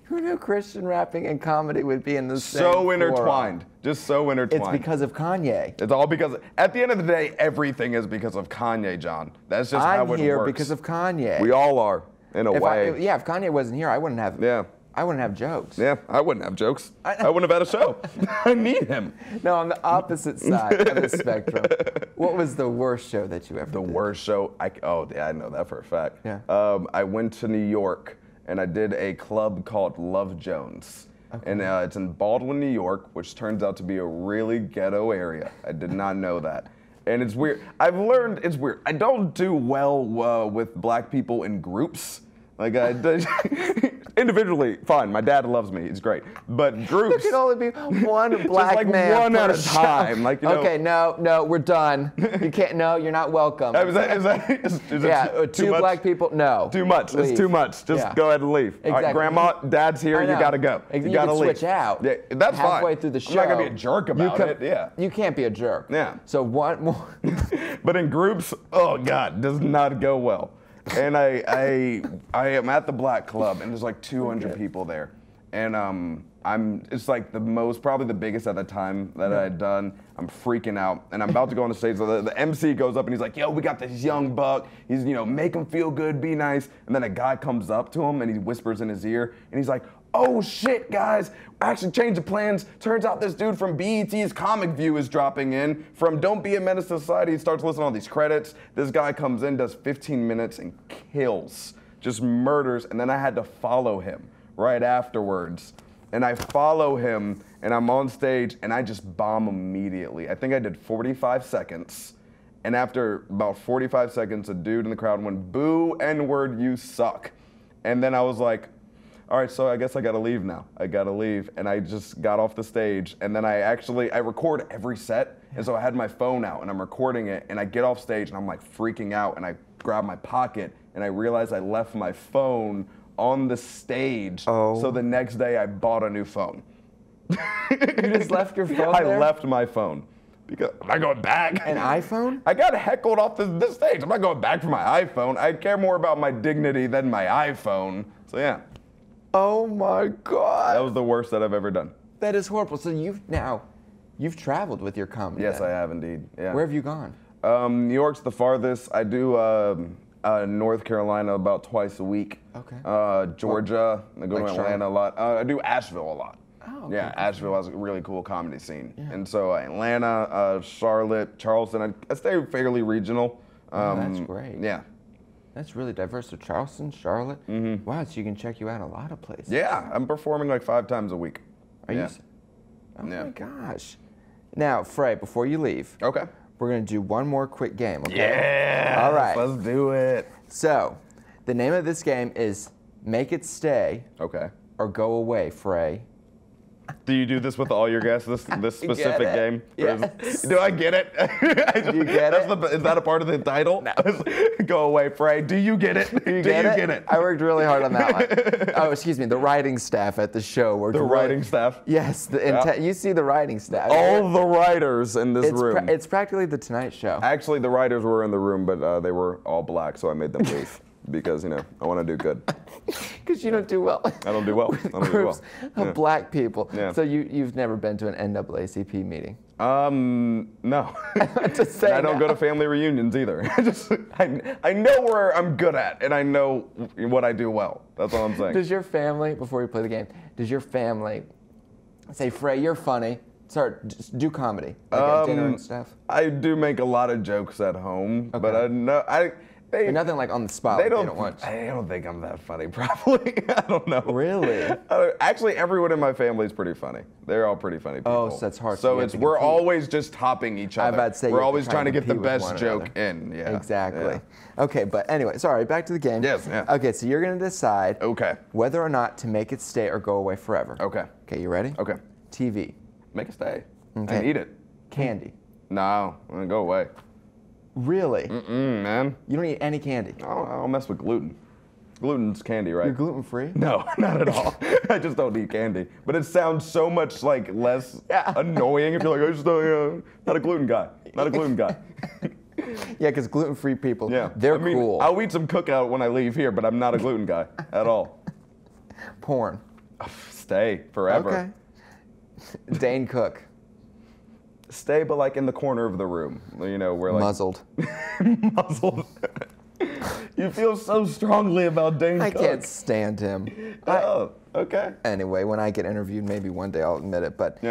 S1: Who knew Christian rapping and comedy would be in the same
S2: So intertwined. Just so intertwined.
S1: It's because of Kanye.
S2: It's all because, at the end of the day, everything is because of Kanye, John. That's just how it works.
S1: I'm here because of Kanye.
S2: We all are, in a way.
S1: If Kanye wasn't here, I wouldn't have.
S2: Yeah.
S1: I wouldn't have jokes.
S2: Yeah, I wouldn't have jokes. I wouldn't have had a show. I need him.
S1: No, on the opposite side of the spectrum. What was the worst show that you ever did?
S2: The worst show? I know that for a fact.
S1: Yeah.
S2: I went to New York, and I did a club called Love Jones. Okay. And it's in Baldwin, New York, which turns out to be a really ghetto area. I did not know that. And it's weird. I've learned it's weird. I don't do well with black people in groups. Like, individually, fine. My dad loves me. He's great. But groups.
S1: There can only be one black
S2: just
S1: man
S2: one at
S1: per
S2: a time.
S1: show.
S2: Like, you know,
S1: okay, no, we're done. You can't. No, you're not welcome.
S2: Is it
S1: two black people. No.
S2: Too much.
S1: Leave.
S2: It's too much. Just go ahead and leave.
S1: Exactly.
S2: All right, Grandma, Dad's here. You gotta go.
S1: You
S2: gotta
S1: can
S2: leave.
S1: switch out.
S2: Yeah, that's
S1: halfway
S2: fine.
S1: through the show.
S2: I'm not gonna be a jerk about it. Yeah.
S1: You can't be a jerk.
S2: Yeah.
S1: So one more.
S2: But in groups, oh God, does not go well. And I am at the Black Club, and there's like 200 people there, and it's like probably the biggest at the time that I had done. I'm freaking out, and I'm about to go on the stage. So the MC goes up and he's like, "Yo, we got this young buck. He's, make him feel good, be nice." And then a guy comes up to him and he whispers in his ear, and he's like, "Oh shit, guys, actually changed the plans. Turns out this dude from BET's Comic View is dropping in. From Don't Be a Menace to Society." He starts listening to all these credits. This guy comes in, does 15 minutes, and kills, just murders. And then I had to follow him right afterwards. And I follow him, and I'm on stage, and I just bomb immediately. I think I did 45 seconds. And after about 45 seconds, a dude in the crowd went, "Boo, N-word, you suck." And then I was like, all right, so I guess I gotta leave now. I gotta leave. And I just got off the stage, and then I record every set, and so I had my phone out, and I'm recording it, and I get off stage, and I'm like freaking out, and I grab my pocket, and I realize I left my phone on the stage.
S1: Oh.
S2: So the next day I bought a new phone.
S1: You just left your phone
S2: I
S1: there?
S2: left my phone. Because I'm not going back.
S1: An iPhone?
S2: I got heckled off this stage. I'm not going back for my iPhone. I care more about my dignity than my iPhone. So yeah.
S1: Oh my God.
S2: That was the worst that I've ever done.
S1: That is horrible. So you've traveled with your comedy.
S2: Yes,
S1: then.
S2: I have indeed. Yeah.
S1: Where have you gone?
S2: New York's the farthest. I do North Carolina about twice a week.
S1: Okay.
S2: Georgia. I go to
S1: Like
S2: Atlanta a lot. I do Asheville a lot.
S1: Oh, okay.
S2: Yeah, Asheville has a really cool comedy scene. Yeah. And so Atlanta, Charlotte, Charleston, I stay fairly regional.
S1: That's great.
S2: Yeah.
S1: That's really diverse. So Charleston, Charlotte. Mm-hmm. Wow, so you can check you out a lot of places.
S2: Yeah, I'm performing like 5 times a week.
S1: Are you? Oh my gosh. Now, Fray, before you leave,
S2: okay,
S1: we're gonna do one more quick game. Okay?
S2: Yeah.
S1: All right.
S2: Let's do it.
S1: So, the name of this game is Make It Stay.
S2: Okay.
S1: Or Go Away, Fray.
S2: Do you do this with all your guests, this specific game?
S1: Yes.
S2: Do I get it?
S1: Do you get it?
S2: Is that a part of the title?
S1: No.
S2: Go away, Fray. Do you get it?
S1: Do you get it? I worked really hard on that one. Oh, excuse me. The writing staff at the show worked
S2: The writing staff?
S1: Yes. You see the writing staff.
S2: All the writers in this room.
S1: It's practically the Tonight Show.
S2: Actually, the writers were in the room, but they were all black, so I made them leave. Because, I want to do good.
S1: Because you don't do well.
S2: I don't do well. I don't do well.
S1: Of black people.
S2: Yeah.
S1: So you've never been to an NAACP meeting?
S2: No.
S1: Just say
S2: I don't go to family reunions either. I know where I'm good at, and I know what I do well. That's all I'm saying.
S1: Does your family, before we play the game, does your family say, Fray, you're funny, just do comedy, like at dinner and stuff?
S2: I do make a lot of jokes at home,
S1: Okay.
S2: but
S1: But nothing like on the spot.
S2: They
S1: don't
S2: don't. I don't think I'm that funny. Probably. I don't know.
S1: Really?
S2: Actually, everyone in my family is pretty funny. They're all pretty funny people.
S1: Oh, so that's hard.
S2: So we're always just topping each other.
S1: I was about to say
S2: we're always trying to get the best joke
S1: another.
S2: in. Yeah.
S1: Exactly.
S2: Yeah.
S1: Okay, but anyway, sorry. Back to the game.
S2: Yes. Yeah.
S1: Okay, so you're gonna decide.
S2: Okay.
S1: Whether or not to make it stay or go away forever.
S2: Okay.
S1: Okay, you ready?
S2: Okay.
S1: TV.
S2: Make it stay.
S1: Okay.
S2: I need it.
S1: Candy.
S2: No, I'm gonna go away.
S1: Really?
S2: Man.
S1: You don't eat any candy?
S2: I'll mess with gluten. Gluten's candy, right?
S1: You're gluten free?
S2: No, not at all. I just don't eat candy. But it sounds so much less annoying if you're like, I just not a gluten guy. Not a gluten guy.
S1: Yeah, because gluten free people, they're cool.
S2: I'll eat some cookout when I leave here, but I'm not a gluten guy at all.
S1: Porn.
S2: Stay forever.
S1: Okay. Dane Cook.
S2: Stay, but like in the corner of the room, where like
S1: muzzled.
S2: Muzzled. You feel so strongly about Dane Cook.
S1: I can't stand him.
S2: Oh, okay.
S1: Anyway, when I get interviewed, maybe one day I'll admit it. But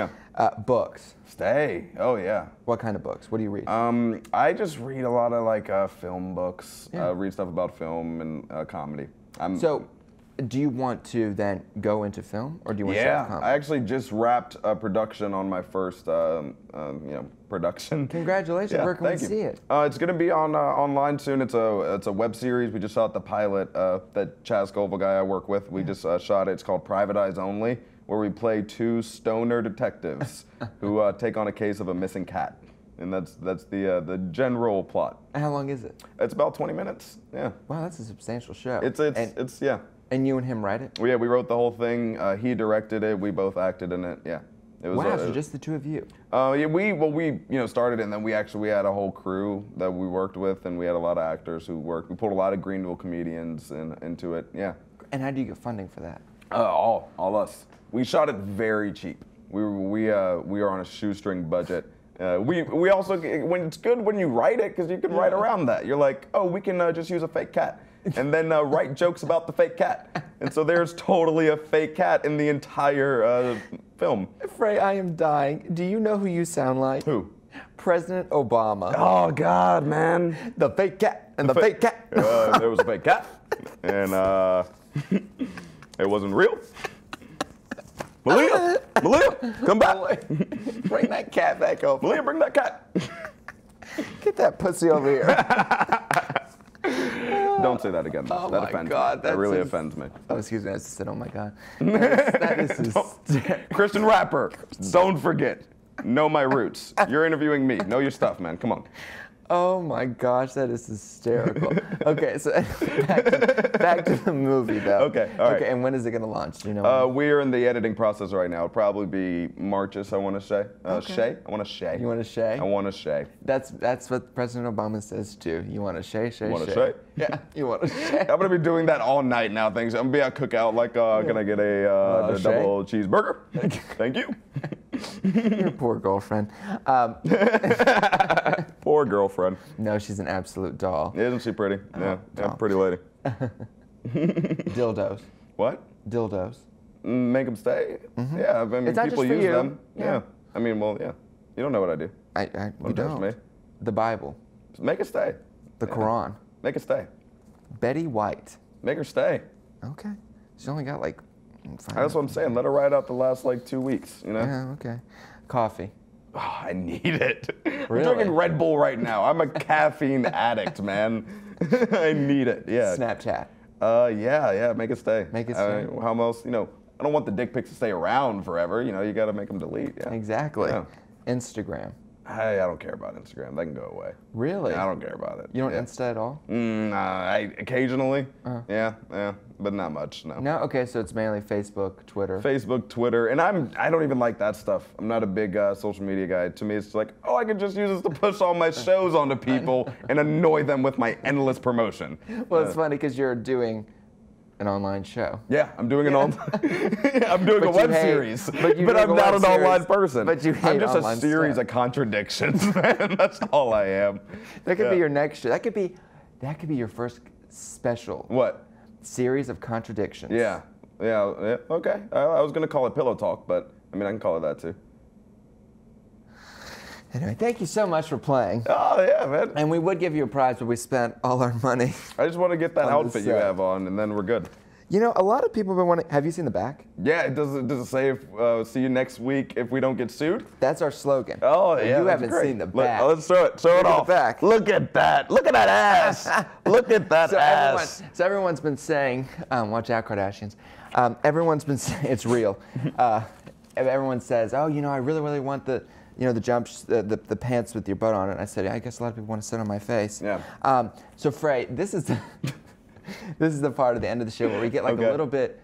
S1: books.
S2: Stay. Oh yeah.
S1: What kind of books? What do you read?
S2: I just read a lot of film books. Read stuff about film and comedy.
S1: do you want to then go into film, or do you want to start comedy?
S2: I actually just wrapped a production on my first, production.
S1: Congratulations! Where can we see it?
S2: It's going to be on online soon. It's a web series. We just shot the pilot. That Chaz Goval guy I work with. We just shot it. It's called Private Eyes Only, where we play two stoner detectives who take on a case of a missing cat. And that's the general plot.
S1: How long is it?
S2: It's about 20 minutes. Yeah.
S1: Wow, that's a substantial show.
S2: It's yeah.
S1: And you and him write it?
S2: Yeah, we wrote the whole thing. He directed it. We both acted in it. Yeah. It was,
S1: wow, so just the two of you?
S2: Yeah, we started it, and then we had a whole crew that we worked with, and we had a lot of actors who worked. We pulled a lot of Greenville comedians into it. Yeah.
S1: And how do you get funding for that?
S2: All us. We shot it very cheap. We are on a shoestring budget. We also, when it's good when you write it, because you can write around that. You're like, oh, we can just use a fake cat, and then write jokes about the fake cat. And so there's totally a fake cat in the entire film.
S1: Fray, I am dying. Do you know who you sound like?
S2: Who?
S1: President Obama.
S2: Oh, God, man.
S1: The fake cat and the fake cat.
S2: There was a fake cat, and it wasn't real. Malia, come back.
S1: Bring that cat back over.
S2: Malia, bring that cat.
S1: Get that pussy over here.
S2: Don't say that again.
S1: Oh
S2: that
S1: my
S2: offends
S1: God,
S2: me. That really offends me.
S1: Oh, excuse me. I just said, oh my God. That is hysterical.
S2: Christian rapper. Don't forget. Know my roots. You're interviewing me. Know your stuff, man. Come on.
S1: Oh my gosh, that is hysterical. Okay, so back to the movie, though.
S2: Okay, all right.
S1: Okay, and when is it going to launch? Do you know?
S2: We're in the editing process right now. It'll probably be March-ish, I want to say. Shay? I want to shay.
S1: You want to shay?
S2: I want to shay.
S1: That's what President Obama says, too. You want to shay, shay,
S2: you want to
S1: shay.
S2: shay?
S1: Yeah, you want to shay.
S2: I'm going to be doing that all night now. Thanks. I'm going to be at cookout like, can I get a double cheeseburger? Thank you.
S1: Your poor girlfriend.
S2: Poor girlfriend.
S1: No, she's an absolute doll.
S2: Isn't she pretty? Yeah, pretty lady.
S1: Dildos.
S2: What?
S1: Dildos.
S2: Make them stay? Mm-hmm. Yeah, I mean,
S1: it's
S2: people use
S1: you.
S2: them. Yeah. I mean, well, yeah. You don't know what I do.
S1: You don't. Me. The Bible.
S2: Make it stay.
S1: The Quran.
S2: Make it stay.
S1: Betty White.
S2: Make her stay.
S1: Okay. She's only got like 5
S2: That's what I'm saying. Let her ride out the last 2 weeks, you know?
S1: Yeah, okay. Coffee.
S2: Oh, I need it.
S1: Really?
S2: I'm drinking Red Bull right now. I'm a caffeine addict, man. I need it. Yeah.
S1: Snapchat.
S2: Yeah. Make it stay.
S1: Make it stay.
S2: How else? I don't want the dick pics to stay around forever. You got to make them delete. Yeah.
S1: Exactly.
S2: Yeah.
S1: Instagram.
S2: I don't care about Instagram. That can go away.
S1: Really?
S2: I don't care about it.
S1: You don't Insta at all?
S2: Occasionally. Yeah, but not much. No.
S1: No. Okay, so it's mainly Facebook, Twitter.
S2: Facebook, Twitter, and I don't even like that stuff. I'm not a big social media guy. To me, it's like, oh, I can just use this to push all my shows onto people and annoy them with my endless promotion.
S1: Well, it's funny because you're doing an online show.
S2: Yeah, I'm doing I'm doing a web series, but I'm not an online person.
S1: But you hate
S2: I'm just
S1: online
S2: a series
S1: stuff.
S2: of contradictions, man. That's all I am.
S1: That could be your next show. That could be your first special.
S2: What?
S1: Series of contradictions.
S2: Yeah. Okay. I was gonna call it Pillow Talk, but I mean I can call it that too.
S1: Anyway, thank you so much for playing.
S2: Oh, yeah, man.
S1: And we would give you a prize, but we spent all our money.
S2: I just want to get that outfit you have on, and then we're good.
S1: A lot of people have been wanting. Have you seen the back?
S2: Yeah, does it say, see you next week if we don't get sued?
S1: That's our slogan.
S2: Oh, yeah.
S1: You haven't seen the back.
S2: Let's show it. Show it off.
S1: The back.
S2: Look at that. Look at that ass. Look at that ass.
S1: So everyone's been saying, watch out, Kardashians. Everyone's been saying, it's real. Everyone says, oh, I really, really want the the pants with your butt on it. And I said, I guess a lot of people want to sit on my face.
S2: Yeah.
S1: So Fray, this is the part of the end of the show where we get a little bit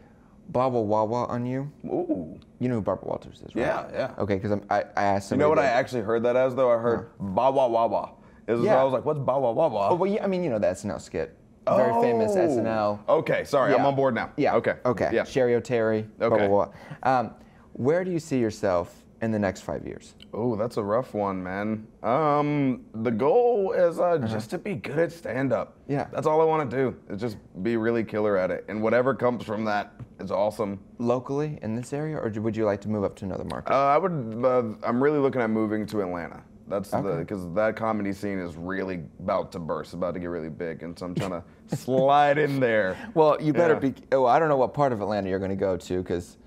S1: Barbara Wawa on you.
S2: Ooh.
S1: You know who Barbara Walters is, right?
S2: Yeah.
S1: Okay, because I asked somebody.
S2: You know what I actually heard that as, though? I heard Bawa Wawa. I was like, what's Bawa Wawa?
S1: Oh, well, the SNL skit. Very famous SNL.
S2: Okay, sorry, I'm on board now.
S1: Yeah.
S2: Okay. Yeah.
S1: Sherry O'Terry.
S2: Okay.
S1: Blah, blah, blah. Where do you see yourself in the next 5 years?
S2: Oh, that's a rough one, man. The goal is just to be good at stand-up.
S1: Yeah.
S2: That's all I want to do, is just be really killer at it. And whatever comes from that is awesome.
S1: Locally in this area, or would you like to move up to another market?
S2: I'm really looking at moving to Atlanta. That's because that comedy scene is really about to burst, about to get really big, and so I'm trying to slide in there.
S1: Well, you better be. Well, I don't know what part of Atlanta you're going to go to, because,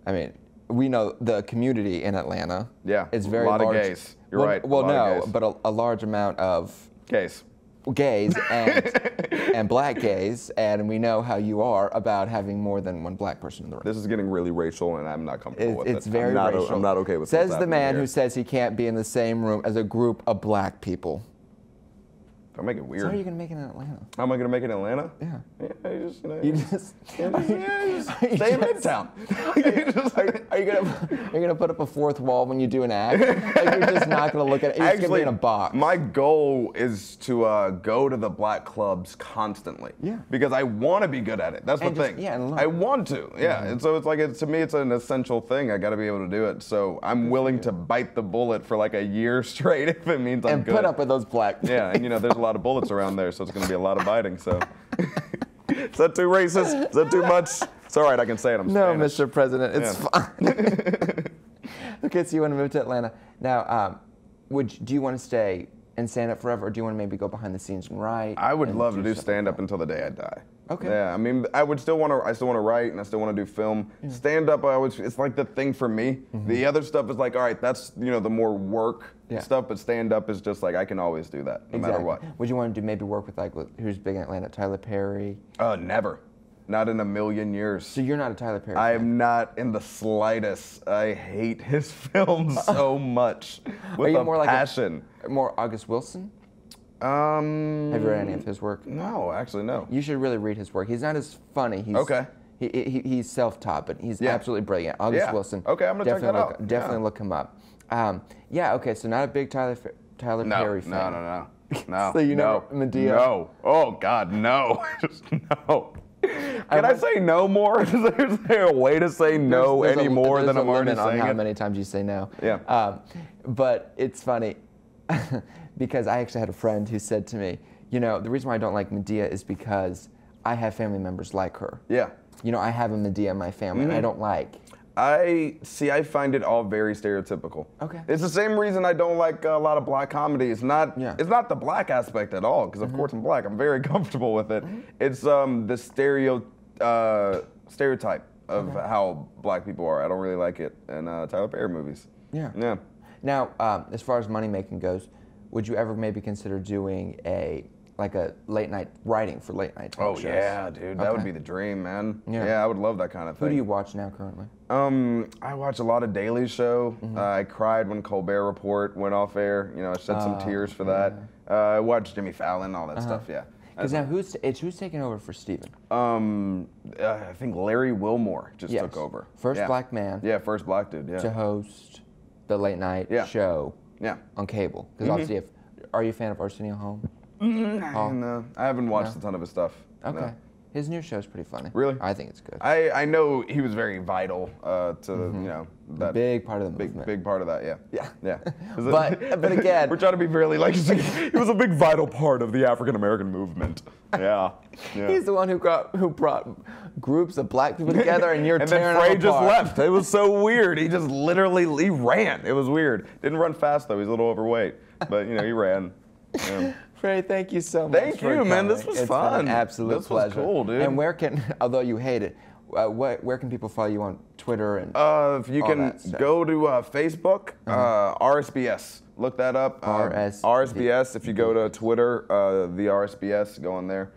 S1: I mean, we know the community in Atlanta.
S2: Yeah,
S1: it's very large.
S2: A lot of gays. You're right.
S1: Well, no, but a large amount of
S2: gays.
S1: Gays and black gays, and we know how you are about having more than one black person in the room.
S2: This is getting really racial, and I'm not comfortable with it.
S1: It's very racial.
S2: I'm not okay with it.
S1: Says the man who says he can't be in the same room as a group of black people.
S2: Don't make it weird.
S1: So how are you going to make it in Atlanta?
S2: How am I going to make it in Atlanta?
S1: Yeah.
S2: You just stay in Midtown.
S1: Are you gonna put up a fourth wall when you do an act? Like, you're just not gonna look at it. You're just gonna be in a box.
S2: My goal is to go to the black clubs constantly.
S1: Yeah.
S2: Because I want to be good at it. That's the thing.
S1: Yeah, and learn.
S2: I want to. Yeah. And so it's like, to me, it's an essential thing. I got to be able to do it. So I'm willing to bite the bullet for like a year straight if it means I'm good.
S1: And put up with those black.
S2: Yeah. And there's a lot of bullets around there, so it's going to be a lot of biting. So. Is that too racist? Is that too much? It's all right, I can say it. I'm Spanish.
S1: Mr. President, it's fine. Okay, so you want to move to Atlanta. Now, do you want to stay and stand up forever, or do you want to maybe go behind the scenes and write?
S2: I would love to do stand up until the day I die.
S1: Okay.
S2: Yeah, I mean, I still want to write, and I still want to do film. Yeah. Stand up, it's like the thing for me. Mm-hmm. The other stuff is like, all right, that's the more work stuff, but stand up is just like, I can always do that, no matter what.
S1: Would you want to maybe work with who's big in Atlanta, Tyler Perry?
S2: Never. Not in a million years.
S1: So you're not a Tyler Perry fan?
S2: I am not in the slightest. I hate his films so much. With a passion.
S1: More August Wilson? Have you read any of his work?
S2: No, actually, no.
S1: You should really read his work. He's not as funny. He's self-taught, but he's absolutely brilliant. August Wilson.
S2: Okay, I'm gonna check that out.
S1: Definitely look him up. Okay, so not a big Tyler Perry fan.
S2: No.
S1: So you know Medea?
S2: No. Oh God, no. Just no. Can I say no more? Is there a way to say no any more than I'm already saying it?
S1: On how many times you say no.
S2: Yeah.
S1: But it's funny because I actually had a friend who said to me, the reason why I don't like Medea is because I have family members like her.
S2: Yeah.
S1: I have a Medea in my family, and I don't like.
S2: I find it all very stereotypical.
S1: Okay.
S2: It's the same reason I don't like a lot of black comedy. It's not the black aspect at all, because of course I'm black. I'm very comfortable with it. It's the stereotype of how black people are. I don't really like it in Tyler Perry movies.
S1: Yeah.
S2: Yeah.
S1: Now, as far as money making goes, would you ever maybe consider doing a late night writing for late night talk shows?
S2: Oh yeah, dude, that would be the dream, man. Yeah, I would love that kind of thing.
S1: Who do you watch now currently?
S2: I watch a lot of Daily Show. I cried when Colbert Report went off air. I shed some tears for that. I watched Jimmy Fallon, all that stuff. Yeah.
S1: Because now who's taking over for Stephen?
S2: I think Larry Wilmore just took over.
S1: First black man.
S2: Yeah, first black dude. Yeah.
S1: To host the late night show.
S2: Yeah.
S1: On cable. Because obviously, are you a fan of Arsenio Hall?
S2: No, I haven't watched a ton of his stuff.
S1: Okay.
S2: No.
S1: His new show's pretty funny.
S2: Really?
S1: I think it's good.
S2: I know he was very vital to that
S1: big part of the movement.
S2: Big part of that. Yeah.
S1: But again,
S2: we're trying to be really he was a big vital part of the African American movement. Yeah.
S1: He's the one who brought groups of black people together, and you're tearing
S2: then Fray
S1: them
S2: just
S1: apart.
S2: left. It was so weird. He just literally ran. It was weird. Didn't run fast though. He's a little overweight, but he ran. Yeah.
S1: Fray, thank you so much.
S2: Thank you, man. This was fun.
S1: Been an absolute pleasure.
S2: This was cool, dude.
S1: And although you hate it, where can people follow you on Twitter and
S2: if you can go to Facebook, RSBS. Look that up. RSBS. If you go to Twitter, the RSBS, go on there.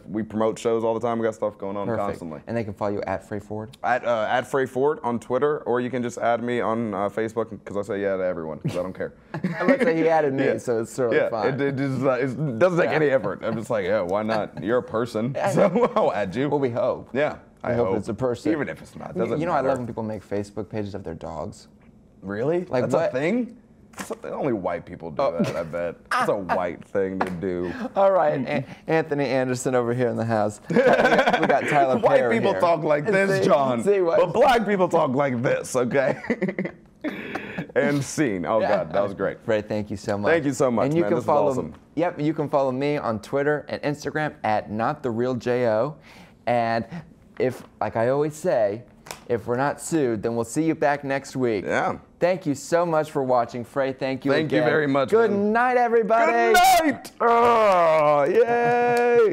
S2: We promote shows all the time. We got stuff going on constantly.
S1: And they can follow you at Fray Forde?
S2: At Fray Forde on Twitter, or you can just add me on Facebook, because I say yeah to everyone, because I don't care.
S1: I would say he added me, so it's sort of fine.
S2: It doesn't take any effort. I'm just like, why not? You're a person, so I'll add you.
S1: Well, we hope.
S2: Yeah.
S1: I hope it's a person.
S2: Even if it's not, doesn't matter.
S1: I love when people make Facebook pages of their dogs.
S2: Really? That's a thing? Only white people do that, I bet. It's a white thing to do.
S1: All right, Anthony Anderson over here in the house. We got Tyler Perry
S2: White people talk like this, John. But black people talk like this, okay? And scene. Oh, God, that was great.
S1: Fray, thank you so much.
S2: Thank you so much,
S1: and you
S2: man.
S1: Can
S2: this
S1: follow,
S2: is awesome.
S1: Yep, you can follow me on Twitter and Instagram at NotTheRealJO. And if, like I always say, If we're not sued, then we'll see you back next week.
S2: Yeah.
S1: Thank you so much for watching, Fray. Thank you again.
S2: Thank you very much.
S1: Good night, everybody.
S2: Good night. Oh, yay.